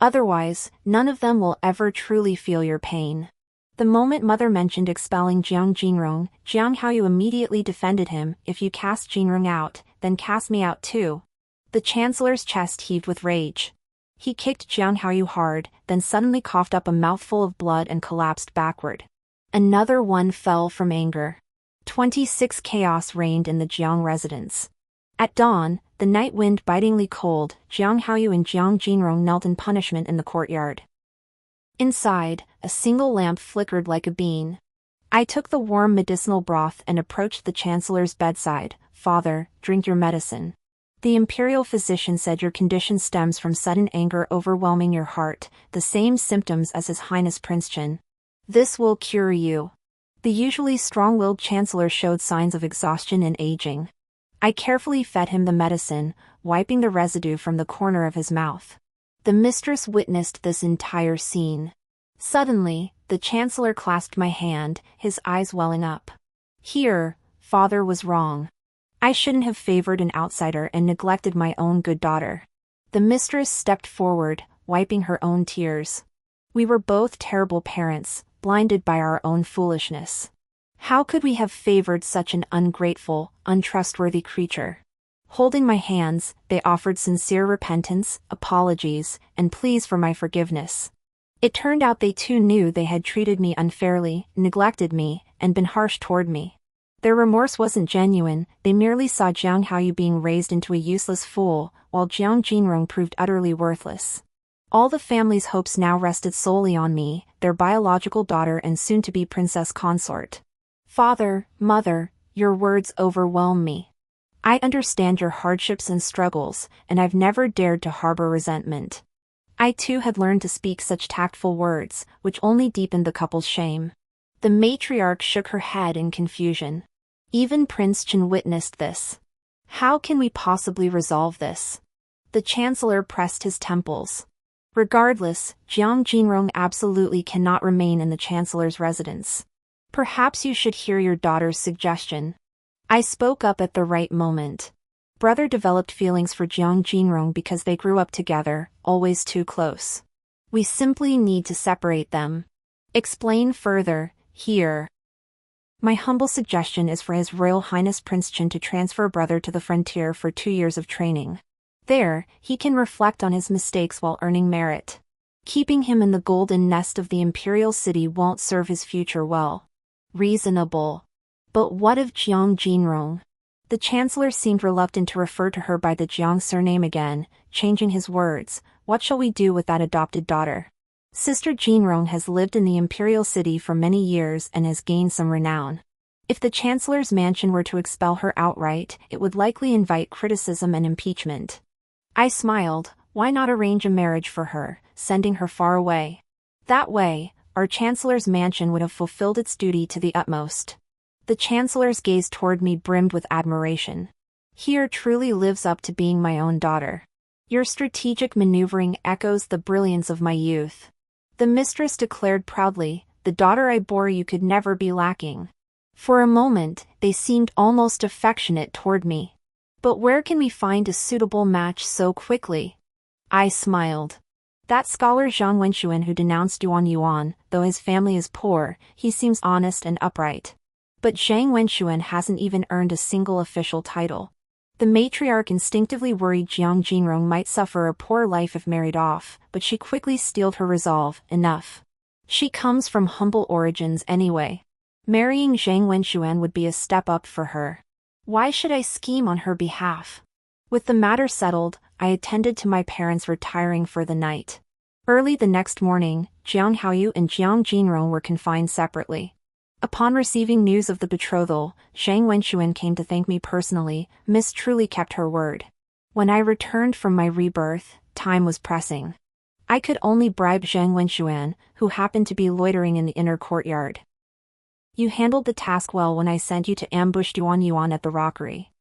Otherwise, none of them will ever truly feel your pain. The moment mother mentioned expelling Jiang Jinrong, Jiang Haoyu immediately defended him. If you cast Jinrong out, then cast me out too. The chancellor's chest heaved with rage. He kicked Jiang Haoyu hard, then suddenly coughed up a mouthful of blood and collapsed backward. Another one fell from anger. 26 Chaos reigned in the Jiang residence. At dawn, the night wind bitingly cold, Jiang Haoyu and Jiang Jinrong knelt in punishment in the courtyard. Inside, a single lamp flickered like a bean. I took the warm medicinal broth and approached the chancellor's bedside. Father, drink your medicine. The imperial physician said your condition stems from sudden anger overwhelming your heart, the same symptoms as His Highness Prince Chen. This will cure you. The usually strong-willed chancellor showed signs of exhaustion and aging. I carefully fed him the medicine, wiping the residue from the corner of his mouth. The mistress witnessed this entire scene. Suddenly, the chancellor clasped my hand, his eyes welling up. Here, father was wrong. I shouldn't have favored an outsider and neglected my own good daughter. The mistress stepped forward, wiping her own tears. We were both terrible parents, blinded by our own foolishness. How could we have favored such an ungrateful, untrustworthy creature? Holding my hands, they offered sincere repentance, apologies, and pleas for my forgiveness. It turned out they too knew they had treated me unfairly, neglected me, and been harsh toward me. Their remorse wasn't genuine. They merely saw Jiang Haoyu being raised into a useless fool, while Jiang Jinrong proved utterly worthless. All the family's hopes now rested solely on me, their biological daughter and soon-to-be princess consort. Father, mother, your words overwhelm me. I understand your hardships and struggles, and I've never dared to harbor resentment. I too had learned to speak such tactful words, which only deepened the couple's shame. The matriarch shook her head in confusion. Even Prince Chen witnessed this. How can we possibly resolve this? The chancellor pressed his temples. Regardless, Jiang Jinrong absolutely cannot remain in the chancellor's residence. Perhaps you should hear your daughter's suggestion. I spoke up at the right moment. Brother developed feelings for Jiang Jinrong because they grew up together, always too close. We simply need to separate them. Explain further, here. My humble suggestion is for His Royal Highness Prince Chen to transfer brother to the frontier for 2 years of training. There, he can reflect on his mistakes while earning merit. Keeping him in the golden nest of the imperial city won't serve his future well. Reasonable. But what of Jiang Jinrong? The chancellor seemed reluctant to refer to her by the Jiang surname again, changing his words. What shall we do with that adopted daughter? Sister Jinrong has lived in the imperial city for many years and has gained some renown. If the chancellor's mansion were to expel her outright, it would likely invite criticism and impeachment. I smiled. Why not arrange a marriage for her, sending her far away? That way, our chancellor's mansion would have fulfilled its duty to the utmost. The chancellor's gaze toward me brimmed with admiration. Here truly lives up to being my own daughter. Your strategic maneuvering echoes the brilliance of my youth. The mistress declared proudly, the daughter I bore you could never be lacking. For a moment, they seemed almost affectionate toward me. But where can we find a suitable match so quickly? I smiled. That scholar Zhang Wenxuan who denounced Duan Yuan, though his family is poor, he seems honest and upright. But Zhang Wenxuan hasn't even earned a single official title. The matriarch instinctively worried Jiang Jinrong might suffer a poor life if married off, but she quickly steeled her resolve. Enough. She comes from humble origins anyway. Marrying Zhang Wenxuan would be a step up for her. Why should I scheme on her behalf? With the matter settled, I attended to my parents retiring for the night. Early the next morning, Jiang Haoyu and Jiang Jinrong were confined separately. Upon receiving news of the betrothal, Zhang Wenxuan came to thank me personally. Miss truly kept her word. When I returned from my rebirth, time was pressing. I could only bribe Zhang Wenxuan, who happened to be loitering in the inner courtyard. You handled the task well when I sent you to ambush Duan Yuan at the rockery.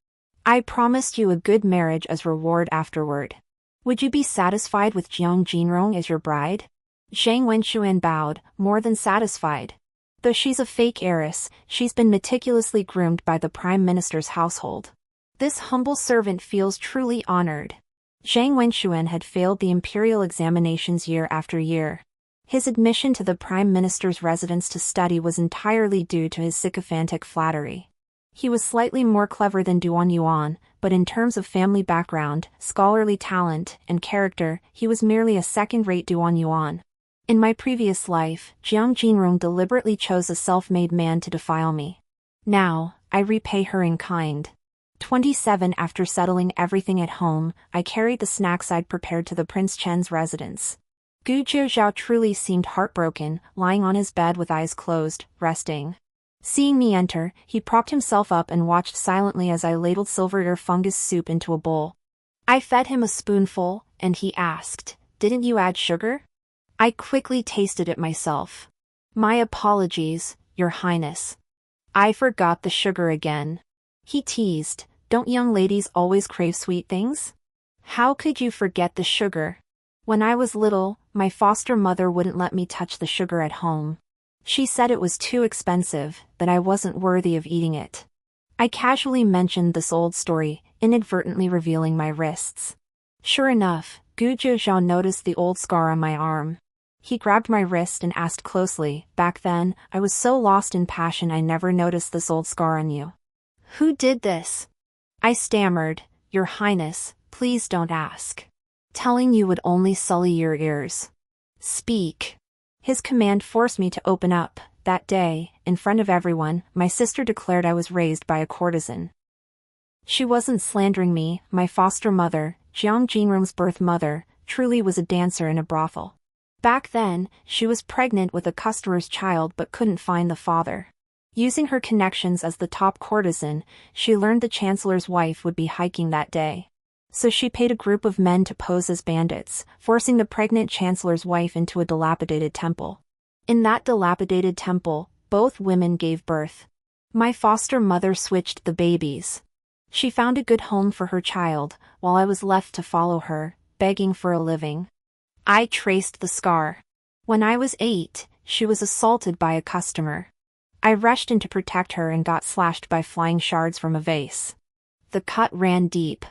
I promised you a good marriage as reward afterward. Would you be satisfied with Jiang Jinrong as your bride? Zhang Wenxuan bowed, more than satisfied. Though she's a fake heiress, she's been meticulously groomed by the Prime Minister's household. This humble servant feels truly honored. Zhang Wenxuan had failed the imperial examinations year after year. His admission to the Prime Minister's residence to study was entirely due to his sycophantic flattery. He was slightly more clever than Duan Yuan, but in terms of family background, scholarly talent, and character, he was merely a second-rate Duan Yuan. In my previous life, Jiang Jinrong deliberately chose a self-made man to defile me. Now, I repay her in kind. 27 After settling everything at home, I carried the snacks I'd prepared to the Prince Chen's residence. Gu Jiuzhao truly seemed heartbroken, lying on his bed with eyes closed, resting. Seeing me enter, he propped himself up and watched silently as I ladled silver ear fungus soup into a bowl. I fed him a spoonful, and he asked, "Didn't you add sugar?" I quickly tasted it myself. My apologies, Your Highness. I forgot the sugar again. He teased, "Don't young ladies always crave sweet things? How could you forget the sugar? When I was little, my foster mother wouldn't let me touch the sugar at home. She said it was too expensive, that I wasn't worthy of eating it." I casually mentioned this old story, inadvertently revealing my wrists. Sure enough, Gu Jiuzhao noticed the old scar on my arm. He grabbed my wrist and asked closely, "Back then, I was so lost in passion I never noticed this old scar on you. Who did this?" I stammered, "Your Highness, please don't ask. Telling you would only sully your ears. Speak." His command forced me to open up. That day, in front of everyone, my sister declared I was raised by a courtesan. She wasn't slandering me. My foster mother, Jiang Jinrong's birth mother, truly was a dancer in a brothel. Back then, she was pregnant with a customer's child but couldn't find the father. Using her connections as the top courtesan, she learned the chancellor's wife would be hiking that day. So she paid a group of men to pose as bandits, forcing the pregnant chancellor's wife into a dilapidated temple. In that dilapidated temple, both women gave birth. My foster mother switched the babies. She found a good home for her child, while I was left to follow her, begging for a living. I traced the scar. When I was 8, she was assaulted by a customer. I rushed in to protect her and got slashed by flying shards from a vase. The cut ran deep.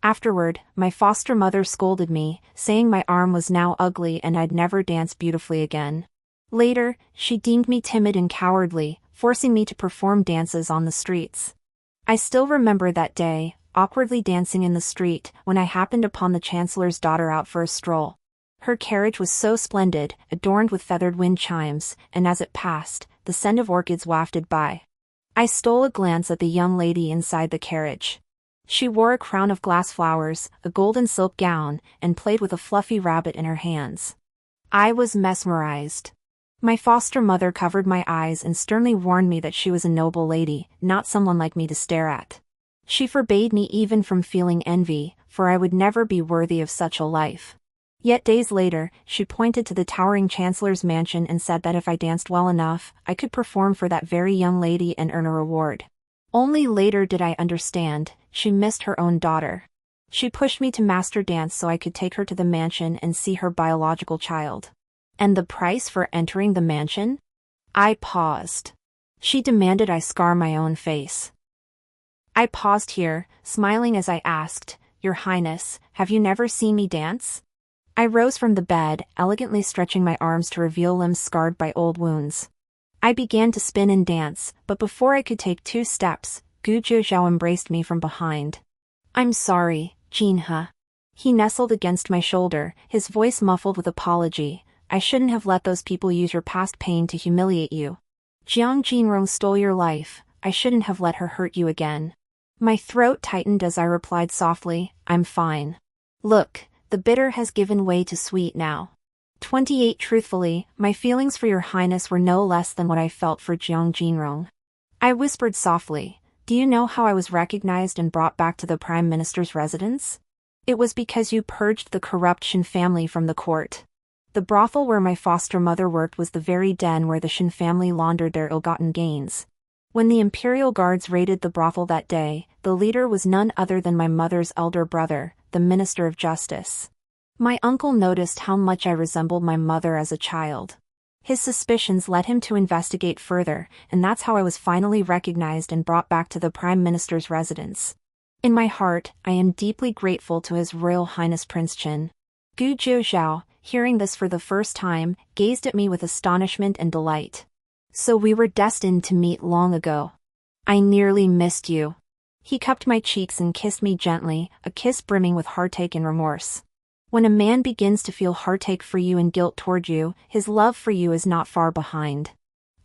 Afterward, my foster mother scolded me, saying my arm was now ugly and I'd never dance beautifully again. Later, she deemed me timid and cowardly, forcing me to perform dances on the streets. I still remember that day, awkwardly dancing in the street, when I happened upon the Chancellor's daughter out for a stroll. Her carriage was so splendid, adorned with feathered wind chimes, and as it passed, the scent of orchids wafted by. I stole a glance at the young lady inside the carriage. She wore a crown of glass flowers, a golden silk gown, and played with a fluffy rabbit in her hands. I was mesmerized. My foster mother covered my eyes and sternly warned me that she was a noble lady, not someone like me to stare at. She forbade me even from feeling envy, for I would never be worthy of such a life. Yet days later, she pointed to the towering Chancellor's mansion and said that if I danced well enough, I could perform for that very young lady and earn a reward. Only later did I understand, she missed her own daughter. She pushed me to master dance so I could take her to the mansion and see her biological child. And the price for entering the mansion? I paused. She demanded I scar my own face. I paused here, smiling as I asked, "Your Highness, have you never seen me dance?" I rose from the bed, elegantly stretching my arms to reveal limbs scarred by old wounds. I began to spin and dance, but before I could take 2 steps, Gu Jiuzhao embraced me from behind. "I'm sorry, Jinhe." He nestled against my shoulder, his voice muffled with apology. "I shouldn't have let those people use your past pain to humiliate you. Jiang Jinrong stole your life, I shouldn't have let her hurt you again." My throat tightened as I replied softly, "I'm fine. Look, the bitter has given way to sweet now." 28 Truthfully, my feelings for your Highness were no less than what I felt for Jiang Jinrong. I whispered softly, "Do you know how I was recognized and brought back to the Prime Minister's residence? It was because you purged the corrupt Shen family from the court. The brothel where my foster mother worked was the very den where the Shen family laundered their ill-gotten gains. When the Imperial Guards raided the brothel that day, the leader was none other than my mother's elder brother, the Minister of Justice. My uncle noticed how much I resembled my mother as a child. His suspicions led him to investigate further, and that's how I was finally recognized and brought back to the Prime Minister's residence. In my heart, I am deeply grateful to His Royal Highness Prince Chen." Gu Jiuzhao, hearing this for the first time, gazed at me with astonishment and delight. "So we were destined to meet long ago. I nearly missed you." He cupped my cheeks and kissed me gently, a kiss brimming with heartache and remorse. When a man begins to feel heartache for you and guilt toward you, his love for you is not far behind.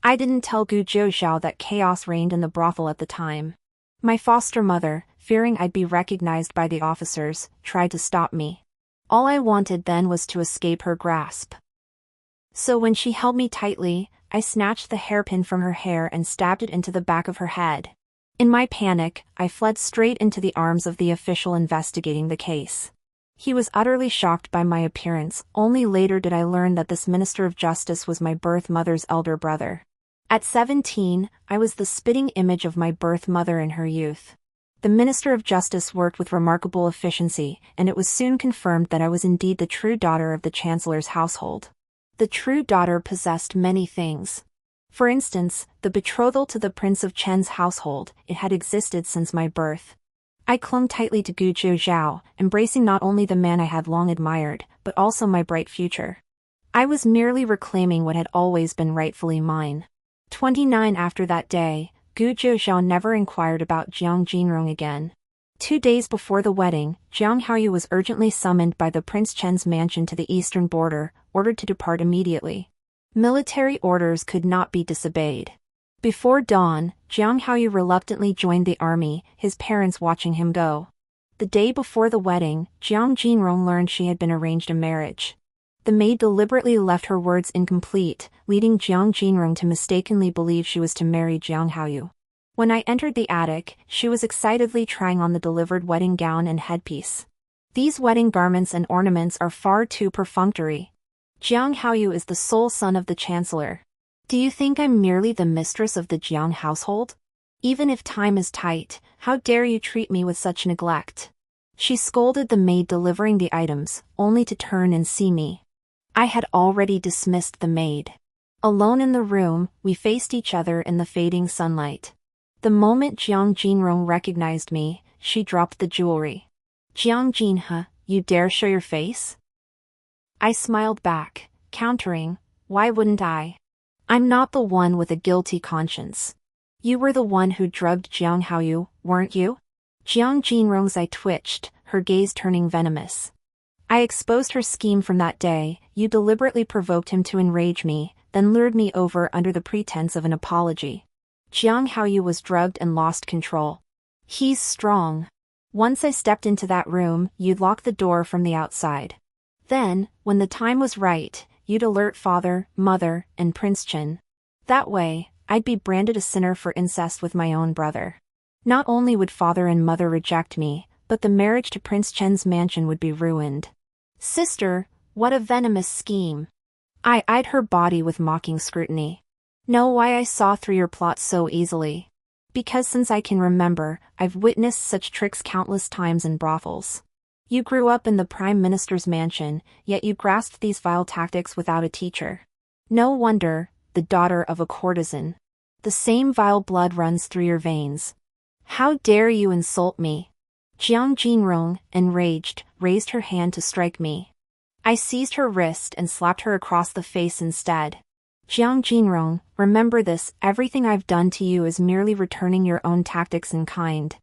I didn't tell Gu Jiuzhao that chaos reigned in the brothel at the time. My foster mother, fearing I'd be recognized by the officers, tried to stop me. All I wanted then was to escape her grasp. So when she held me tightly, I snatched the hairpin from her hair and stabbed it into the back of her head. In my panic, I fled straight into the arms of the official investigating the case. He was utterly shocked by my appearance. Only later did I learn that this Minister of Justice was my birth mother's elder brother. At 17, I was the spitting image of my birth mother in her youth. The Minister of Justice worked with remarkable efficiency, and it was soon confirmed that I was indeed the true daughter of the Chancellor's household. The true daughter possessed many things. For instance, the betrothal to the Prince of Chen's household. It had existed since my birth. I clung tightly to Gu Jiuzhao, embracing not only the man I had long admired, but also my bright future. I was merely reclaiming what had always been rightfully mine. 29 After that day, Gu Jiuzhao never inquired about Jiang Jinrong again. 2 days before the wedding, Jiang Haoyu was urgently summoned by the Prince Chen's mansion to the eastern border, ordered to depart immediately. Military orders could not be disobeyed. Before dawn, Jiang Haoyu reluctantly joined the army, his parents watching him go. The day before the wedding, Jiang Jinrong learned she had been arranged a marriage. The maid deliberately left her words incomplete, leading Jiang Jinrong to mistakenly believe she was to marry Jiang Haoyu. When I entered the attic, she was excitedly trying on the delivered wedding gown and headpiece. These wedding garments and ornaments are far too perfunctory. Jiang Haoyu is the sole son of the Chancellor. Do you think I'm merely the mistress of the Jiang household? Even if time is tight, how dare you treat me with such neglect? She scolded the maid delivering the items, only to turn and see me. I had already dismissed the maid. Alone in the room, we faced each other in the fading sunlight. The moment Jiang Jinrong recognized me, she dropped the jewelry. Jiang Jinhe, you dare show your face? I smiled back, countering, why wouldn't I? I'm not the one with a guilty conscience. You were the one who drugged Jiang Haoyu, weren't you? Jiang Jinrong's eye twitched, her gaze turning venomous. I exposed her scheme from that day. You deliberately provoked him to enrage me, then lured me over under the pretense of an apology. Jiang Haoyu was drugged and lost control. He's strong. Once I stepped into that room, you'd lock the door from the outside. Then, when the time was right, you'd alert father, mother, and Prince Chen. That way, I'd be branded a sinner for incest with my own brother. Not only would father and mother reject me, but the marriage to Prince Chen's mansion would be ruined. Sister, what a venomous scheme. I eyed her body with mocking scrutiny. Know why I saw through your plot so easily? Because since I can remember, I've witnessed such tricks countless times in brothels. You grew up in the Prime Minister's mansion, yet you grasped these vile tactics without a teacher. No wonder, the daughter of a courtesan. The same vile blood runs through your veins. How dare you insult me? Jiang Jinrong, enraged, raised her hand to strike me. I seized her wrist and slapped her across the face instead. Jiang Jinrong, remember this, everything I've done to you is merely returning your own tactics in kind.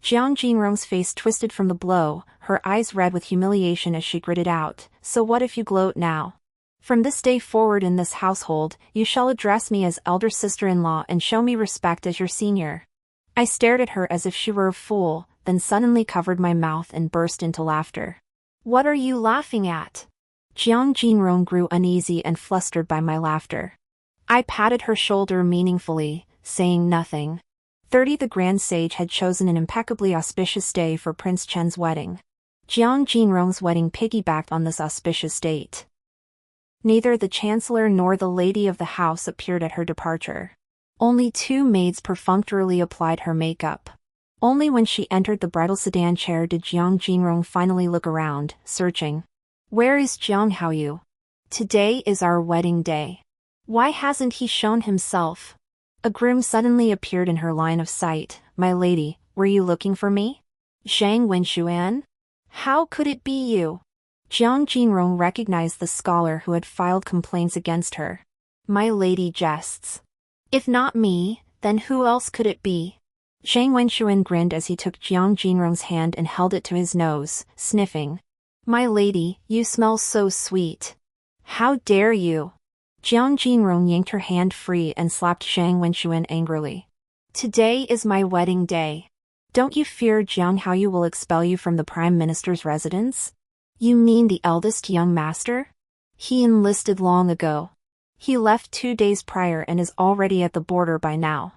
Jiang Jinrong's face twisted from the blow, her eyes red with humiliation as she gritted out, so what if you gloat now? From this day forward in this household, you shall address me as elder sister-in-law and show me respect as your senior. I stared at her as if she were a fool, then suddenly covered my mouth and burst into laughter. What are you laughing at? Jiang Jinrong grew uneasy and flustered by my laughter. I patted her shoulder meaningfully, saying nothing. 30 The Grand Sage had chosen an impeccably auspicious day for Prince Chen's wedding. Jiang Jinrong's wedding piggybacked on this auspicious date. Neither the Chancellor nor the lady of the house appeared at her departure. Only 2 maids perfunctorily applied her makeup. Only when she entered the bridal sedan chair did Jiang Jinrong finally look around, searching. Where is Jiang Haoyu? Today is our wedding day. Why hasn't he shown himself? A groom suddenly appeared in her line of sight. My lady, were you looking for me? Zhang Wenxuan? How could it be you? Jiang Jinrong recognized the scholar who had filed complaints against her. My lady jests. If not me, then who else could it be? Zhang Wenxuan grinned as he took Jiang Jinrong's hand and held it to his nose, sniffing. My lady, you smell so sweet. How dare you? Jiang Jinrong yanked her hand free and slapped Zhang Wenxuan angrily. Today is my wedding day. Don't you fear Jiang Haoyu will expel you from the Prime Minister's residence? You mean the eldest young master? He enlisted long ago. He left 2 days prior and is already at the border by now.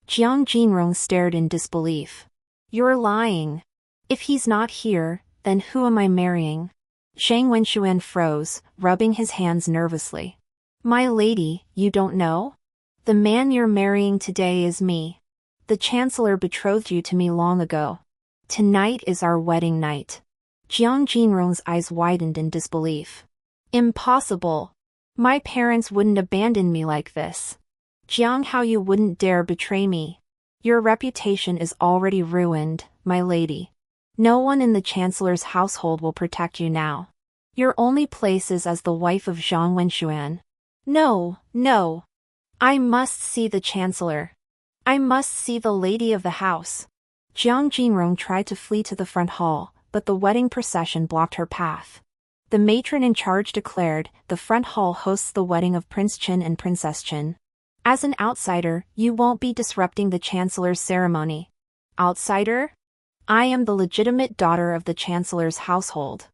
Jiang Jinrong stared in disbelief. You're lying. If he's not here, then who am I marrying? Zhang Wenxuan froze, rubbing his hands nervously. My lady, you don't know? The man you're marrying today is me. The Chancellor betrothed you to me long ago. Tonight is our wedding night. Jiang Jinrong's eyes widened in disbelief. Impossible. My parents wouldn't abandon me like this. Jiang Haoyu wouldn't dare betray me. Your reputation is already ruined, my lady. No one in the Chancellor's household will protect you now. Your only place is as the wife of Zhang Wenxuan. No, no. I must see the Chancellor. I must see the lady of the house. Jiang Jinrong tried to flee to the front hall, but the wedding procession blocked her path. The matron in charge declared, the front hall hosts the wedding of Prince Chen and Princess Chen. As an outsider, you won't be disrupting the Chancellor's ceremony. Outsider? I am the legitimate daughter of the Chancellor's household.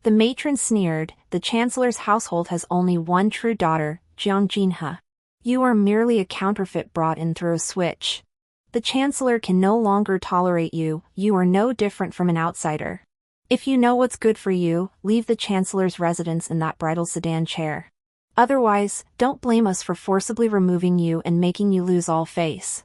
The matron sneered, the Chancellor's household has only one true daughter, Jiang Jinhe. You are merely a counterfeit brought in through a switch. The Chancellor can no longer tolerate you, you are no different from an outsider. If you know what's good for you, leave the Chancellor's residence in that bridal sedan chair. Otherwise, don't blame us for forcibly removing you and making you lose all face.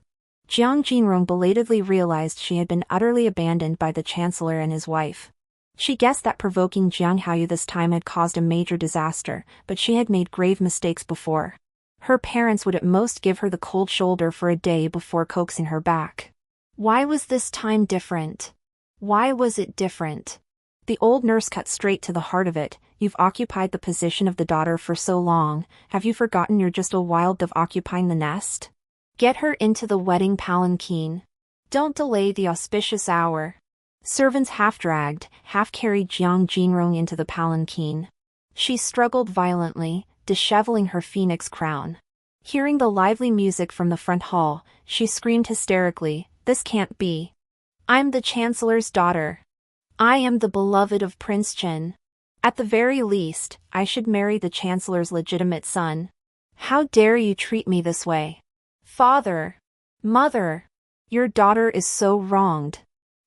Jiang Jinrong belatedly realized she had been utterly abandoned by the chancellor and his wife. She guessed that provoking Jiang Haoyu this time had caused a major disaster, but she had made grave mistakes before. Her parents would at most give her the cold shoulder for a day before coaxing her back. Why was this time different? Why was it different? The old nurse cut straight to the heart of it. You've occupied the position of the daughter for so long, have you forgotten you're just a wild dove occupying the nest? Get her into the wedding palanquin. Don't delay the auspicious hour. Servants half-dragged, half-carried Jiang Jinrong into the palanquin. She struggled violently, disheveling her phoenix crown. Hearing the lively music from the front hall, she screamed hysterically, "This can't be. I'm the Chancellor's daughter. I am the beloved of Prince Chen. At the very least, I should marry the Chancellor's legitimate son. How dare you treat me this way? Father! Mother! Your daughter is so wronged.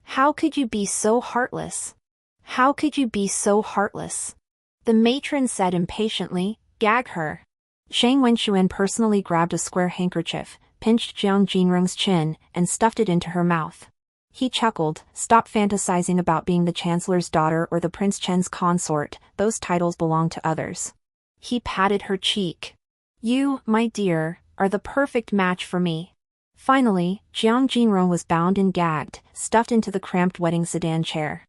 How could you be so heartless? How could you be so heartless?" The matron said impatiently, "Gag her." Zhang Wenxuan personally grabbed a square handkerchief, pinched Jiang Jinrong's chin, and stuffed it into her mouth. He chuckled, "Stop fantasizing about being the Chancellor's daughter or the Prince Chen's consort, those titles belong to others." He patted her cheek. "You, my dear, are the perfect match for me." Finally, Jiang Jinrong was bound and gagged, stuffed into the cramped wedding sedan chair.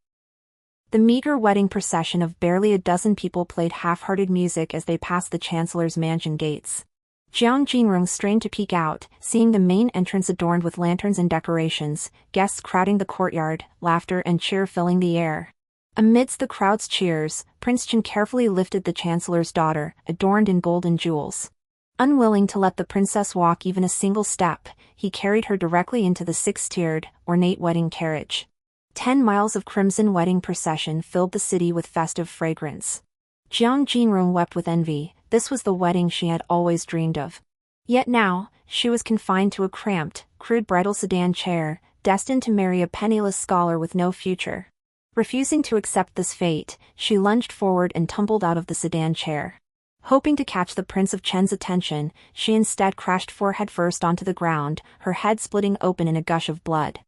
The meager wedding procession of barely a dozen people played half-hearted music as they passed the Chancellor's mansion gates. Jiang Jinrong strained to peek out, seeing the main entrance adorned with lanterns and decorations, guests crowding the courtyard, laughter and cheer filling the air. Amidst the crowd's cheers, Prince Chen carefully lifted the Chancellor's daughter, adorned in gold and jewels. Unwilling to let the princess walk even a single step, he carried her directly into the six-tiered, ornate wedding carriage. 10 miles of crimson wedding procession filled the city with festive fragrance. Jiang Jinrong wept with envy. This was the wedding she had always dreamed of. Yet now, she was confined to a cramped, crude bridal sedan chair, destined to marry a penniless scholar with no future. Refusing to accept this fate, she lunged forward and tumbled out of the sedan chair. Hoping to catch the Prince of Chen's attention, she instead crashed forehead first onto the ground, her head splitting open in a gush of blood.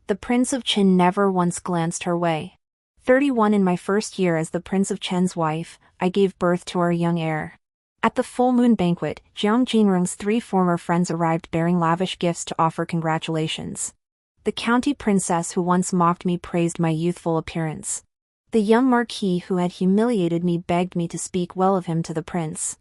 The Prince of Chen never once glanced her way. 31 In my first year as the Prince of Chen's wife, I gave birth to our young heir. At the full moon banquet, Jiang Jinrong's 3 former friends arrived bearing lavish gifts to offer congratulations. The county princess who once mocked me praised my youthful appearance. The young marquis who had humiliated me begged me to speak well of him to the prince.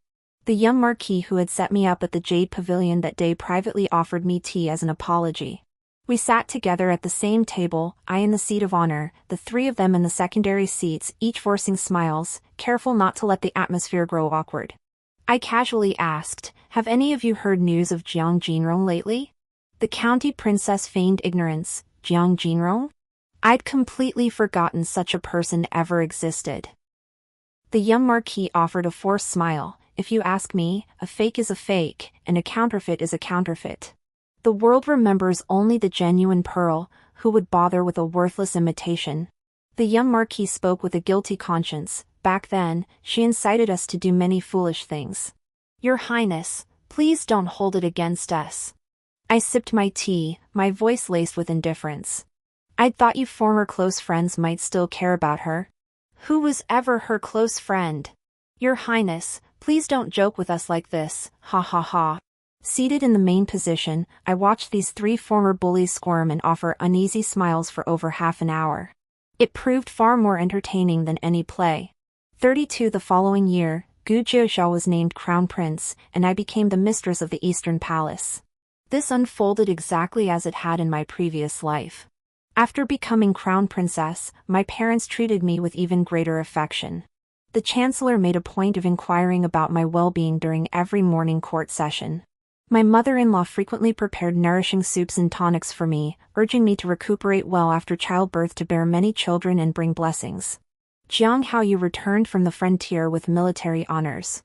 The young marquis who had set me up at the Jade Pavilion that day privately offered me tea as an apology. We sat together at the same table, I in the seat of honor, the 3 of them in the secondary seats, each forcing smiles, careful not to let the atmosphere grow awkward. I casually asked, "Have any of you heard news of Jiang Jinrong lately?" The county princess feigned ignorance. "Jiang Jinrong? I'd completely forgotten such a person ever existed." The young marquis offered a forced smile. "If you ask me, a fake is a fake, and a counterfeit is a counterfeit. The world remembers only the genuine pearl, who would bother with a worthless imitation?" The young marquis spoke with a guilty conscience. "Back then, she incited us to do many foolish things. Your Highness, please don't hold it against us." I sipped my tea, my voice laced with indifference. "I'd thought you former close friends might still care about her. Who was ever her close friend? Your Highness, please don't joke with us like this, ha ha ha." Seated in the main position, I watched these 3 former bullies squirm and offer uneasy smiles for over half an hour. It proved far more entertaining than any play. 32 The following year, Gu Jiuzhao was named Crown Prince, and I became the mistress of the Eastern Palace. This unfolded exactly as it had in my previous life. After becoming Crown Princess, my parents treated me with even greater affection. The Chancellor made a point of inquiring about my well-being during every morning court session. My mother-in-law frequently prepared nourishing soups and tonics for me, urging me to recuperate well after childbirth to bear many children and bring blessings. Jiang Haoyu returned from the frontier with military honors.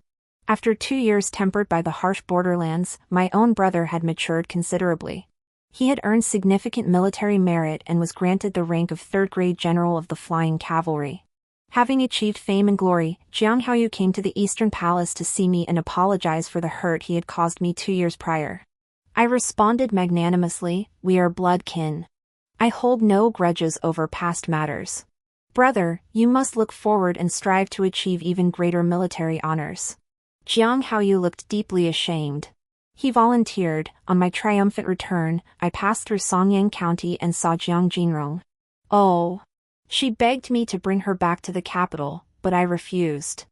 After 2 years tempered by the harsh borderlands, my own brother had matured considerably. He had earned significant military merit and was granted the rank of 3rd-grade General of the Flying Cavalry. Having achieved fame and glory, Jiang Haoyu came to the Eastern Palace to see me and apologize for the hurt he had caused me 2 years prior. I responded magnanimously, we are blood kin. I hold no grudges over past matters. Brother, you must look forward and strive to achieve even greater military honors. Jiang Haoyu looked deeply ashamed. He volunteered. On my triumphant return, I passed through Songyang County and saw Jiang Jinrong. Oh. She begged me to bring her back to the capital, but I refused.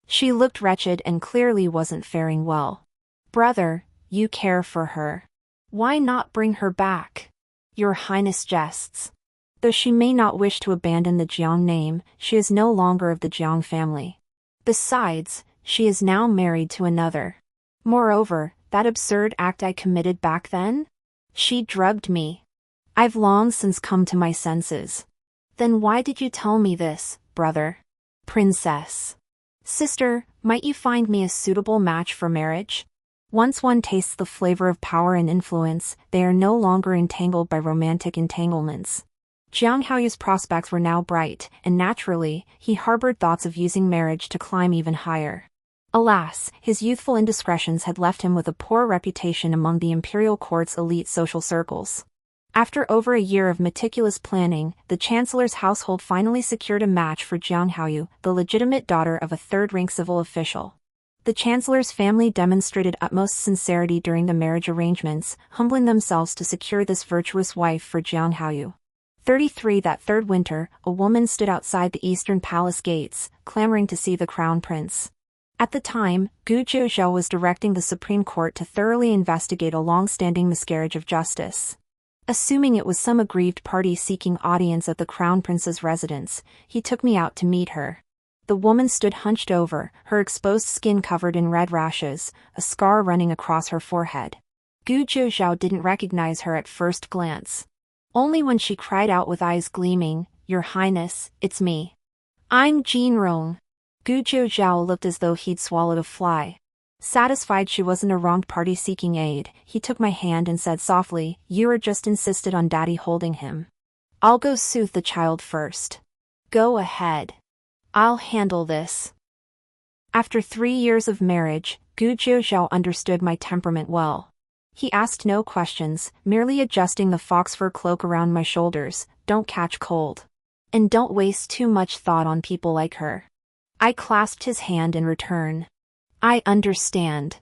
She looked wretched and clearly wasn't faring well. Brother, you care for her. Why not bring her back? Your Highness jests. Though she may not wish to abandon the Jiang name, she is no longer of the Jiang family. Besides, she is now married to another. Moreover, that absurd act I committed back then? She drugged me. I've long since come to my senses. Then why did you tell me this, brother? Princess. Sister, might you find me a suitable match for marriage? Once one tastes the flavor of power and influence, they are no longer entangled by romantic entanglements. Jiang Haoyu's prospects were now bright, and naturally, he harbored thoughts of using marriage to climb even higher. Alas, his youthful indiscretions had left him with a poor reputation among the imperial court's elite social circles. After over a year of meticulous planning, the chancellor's household finally secured a match for Jiang Haoyu, the legitimate daughter of a third-rank civil official. The chancellor's family demonstrated utmost sincerity during the marriage arrangements, humbling themselves to secure this virtuous wife for Jiang Haoyu. 33 That third winter, a woman stood outside the eastern palace gates, clamoring to see the crown prince. At the time, Gu Jiuzhou was directing the Supreme Court to thoroughly investigate a long-standing miscarriage of justice. Assuming it was some aggrieved party seeking audience at the crown prince's residence, he took me out to meet her. The woman stood hunched over, her exposed skin covered in red rashes, a scar running across her forehead. Gu Jiuzhou didn't recognize her at first glance. Only when she cried out with eyes gleaming, "Your Highness, it's me. I'm Jinrong." Gu Jiuzhou looked as though he'd swallowed a fly. Satisfied she wasn't a wronged party seeking aid, he took my hand and said softly, "You are just insisted on Daddy holding him. I'll go soothe the child first. Go ahead. I'll handle this." After 3 years of marriage, Gu Jiuzhou understood my temperament well. He asked no questions, merely adjusting the fox fur cloak around my shoulders. "Don't catch cold. And don't waste too much thought on people like her." I clasped his hand in return. "I understand."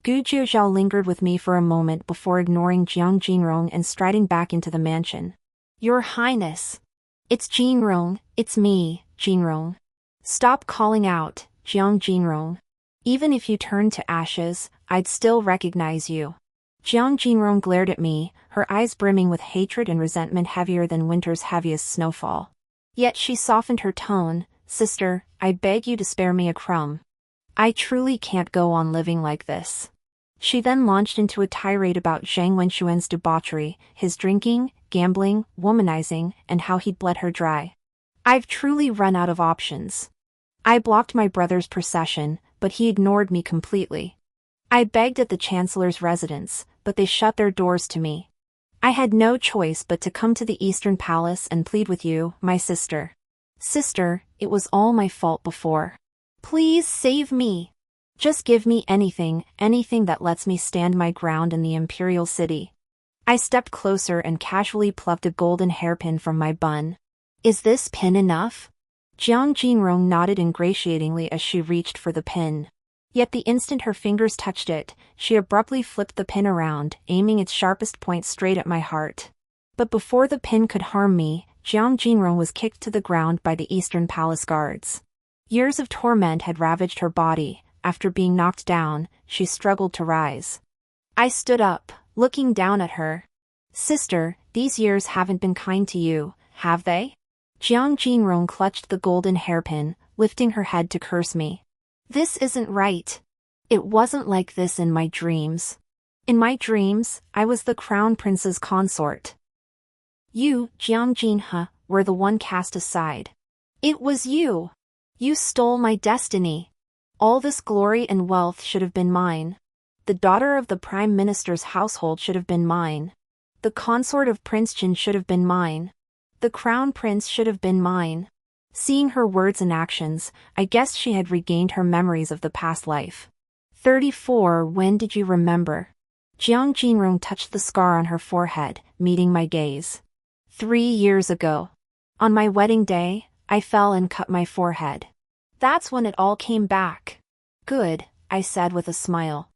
Gu Jiuzhou lingered with me for a moment before ignoring Jiang Jinrong and striding back into the mansion. "Your Highness. It's Jinrong, it's me, Jinrong. Stop calling out, Jiang Jinrong. Even if you turned to ashes, I'd still recognize you." Jiang Jinrong glared at me, her eyes brimming with hatred and resentment heavier than winter's heaviest snowfall. Yet she softened her tone. "Sister, I beg you to spare me a crumb. I truly can't go on living like this." She then launched into a tirade about Zhang Wenxuan's debauchery, his drinking, gambling, womanizing, and how he'd bled her dry. "I've truly run out of options." I blocked my brother's procession, but he ignored me completely. I begged at the chancellor's residence, but they shut their doors to me. I had no choice but to come to the Eastern Palace and plead with you, my sister. Sister, it was all my fault before. Please save me. Just give me anything that lets me stand my ground in the imperial city. I stepped closer and casually plucked a golden hairpin from my bun. "Is this pin enough?" Jiang Jinrong nodded ingratiatingly as she reached for the pin. Yet the instant her fingers touched it, she abruptly flipped the pin around, aiming its sharpest point straight at my heart. But before the pin could harm me, Jiang Jinrong was kicked to the ground by the Eastern Palace guards. Years of torment had ravaged her body. After being knocked down, she struggled to rise. I stood up, looking down at her. "Sister, these years haven't been kind to you, have they?" Jiang Jinrong clutched the golden hairpin, lifting her head to curse me. "This isn't right. It wasn't like this in my dreams. In my dreams, I was the crown prince's consort. You, Jiang Jinhe, were the one cast aside. It was you. You stole my destiny. All this glory and wealth should have been mine. The daughter of the prime minister's household should have been mine. The consort of Prince Jin should have been mine. The crown prince should have been mine." Seeing her words and actions, I guessed she had regained her memories of the past life. 34 When did you remember? Jiang Jinrong touched the scar on her forehead, meeting my gaze. 3 years ago. On my wedding day, I fell and cut my forehead. That's when it all came back. Good, I said with a smile.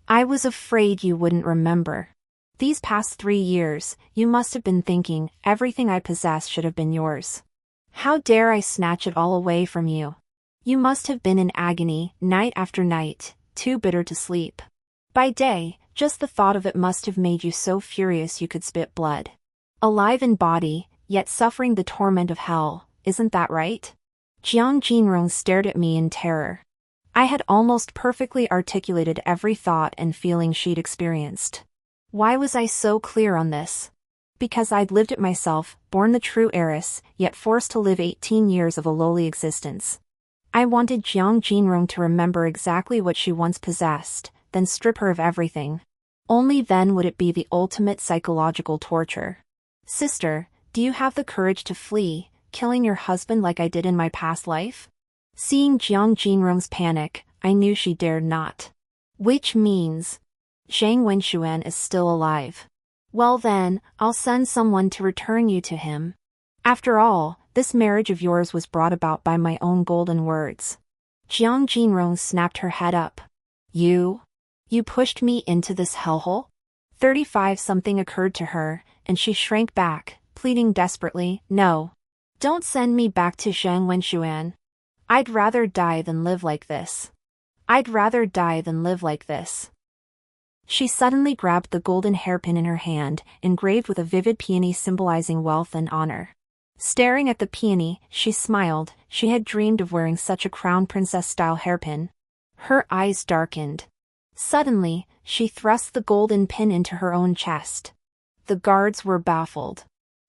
I was afraid you wouldn't remember. These past 3 years, you must have been thinking, everything I possess should have been yours. How dare I snatch it all away from you? You must have been in agony, night after night, too bitter to sleep. By day, just the thought of it must have made you so furious you could spit blood. Alive in body, yet suffering the torment of hell, isn't that right? Jiang Jinrong stared at me in terror. I had almost perfectly articulated every thought and feeling she'd experienced. Why was I so clear on this? Because I'd lived it myself, born the true heiress, yet forced to live 18 years of a lowly existence. I wanted Jiang Jinrong to remember exactly what she once possessed, then strip her of everything. Only then would it be the ultimate psychological torture. Sister, do you have the courage to flee, killing your husband like I did in my past life? Seeing Jiang Jinrong's panic, I knew she dared not. Which means, Zhang Wenxuan is still alive. Well then, I'll send someone to return you to him. After all, this marriage of yours was brought about by my own golden words. Jiang Jinrong snapped her head up. You pushed me into this hellhole? 35-something occurred to her, and she shrank back, pleading desperately, no. Don't send me back to Zhang Wenxuan. I'd rather die than live like this. I'd rather die than live like this. She suddenly grabbed the golden hairpin in her hand, engraved with a vivid peony symbolizing wealth and honor. Staring at the peony, she smiled. She had dreamed of wearing such a crown princess-style hairpin. Her eyes darkened. Suddenly, she thrust the golden pin into her own chest. The guards were baffled.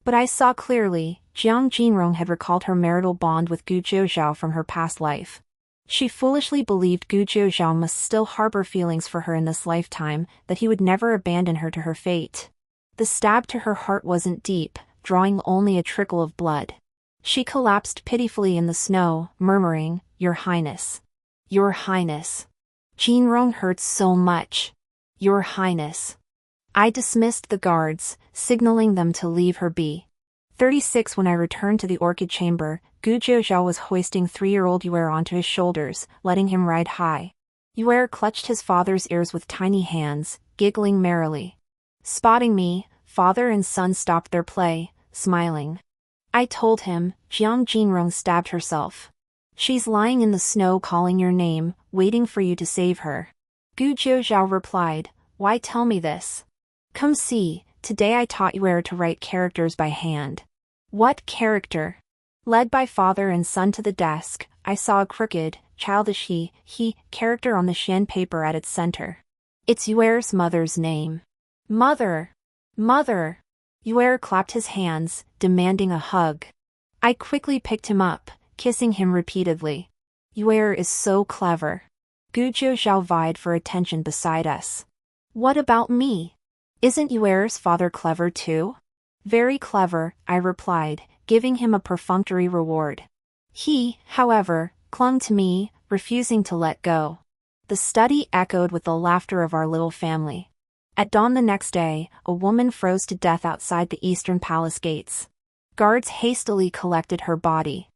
But I saw clearly, Jiang Jinrong had recalled her marital bond with Gu Jiuzhao from her past life. She foolishly believed Gu Jiuzhao must still harbor feelings for her in this lifetime, that he would never abandon her to her fate. The stab to her heart wasn't deep, drawing only a trickle of blood. She collapsed pitifully in the snow, murmuring, Your Highness. Your Highness. Jinrong hurts so much. Your Highness. I dismissed the guards, signaling them to leave her be. 36 When I returned to the orchid chamber, Gu Jiuzhao was hoisting 3-year-old Yuer onto his shoulders, letting him ride high. Yuer clutched his father's ears with tiny hands, giggling merrily. Spotting me, father and son stopped their play, smiling. I told him, Jiang Jinrong stabbed herself. She's lying in the snow calling your name, waiting for you to save her. Gu Jiuzhao replied, Why tell me this? Come see, today I taught Yuer to write characters by hand. What character? Led by father and son to the desk, I saw a crooked, childish he character on the Xian paper at its center. It's Yuer's mother's name. Mother! Mother! Yuer clapped his hands, demanding a hug. I quickly picked him up, kissing him repeatedly. Yuer is so clever. Gu Jiuzhao vied for attention beside us. What about me? Isn't Yuer's father clever too? Very clever, I replied, giving him a perfunctory reward. He, however, clung to me, refusing to let go. The study echoed with the laughter of our little family. At dawn the next day, a woman froze to death outside the eastern palace gates. Guards hastily collected her body.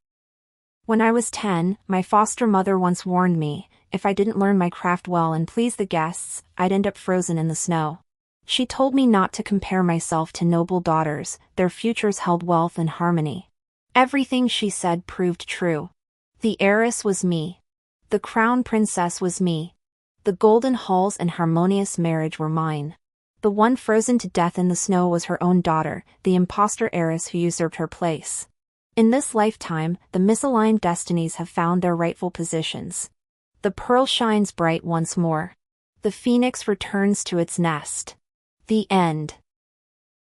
When I was 10, my foster mother once warned me, if I didn't learn my craft well and please the guests, I'd end up frozen in the snow. She told me not to compare myself to noble daughters, their futures held wealth and harmony. Everything she said proved true. The heiress was me. The crown princess was me. The golden halls and harmonious marriage were mine. The one frozen to death in the snow was her own daughter, the impostor heiress who usurped her place. In this lifetime, the misaligned destinies have found their rightful positions. The pearl shines bright once more. The phoenix returns to its nest. The end.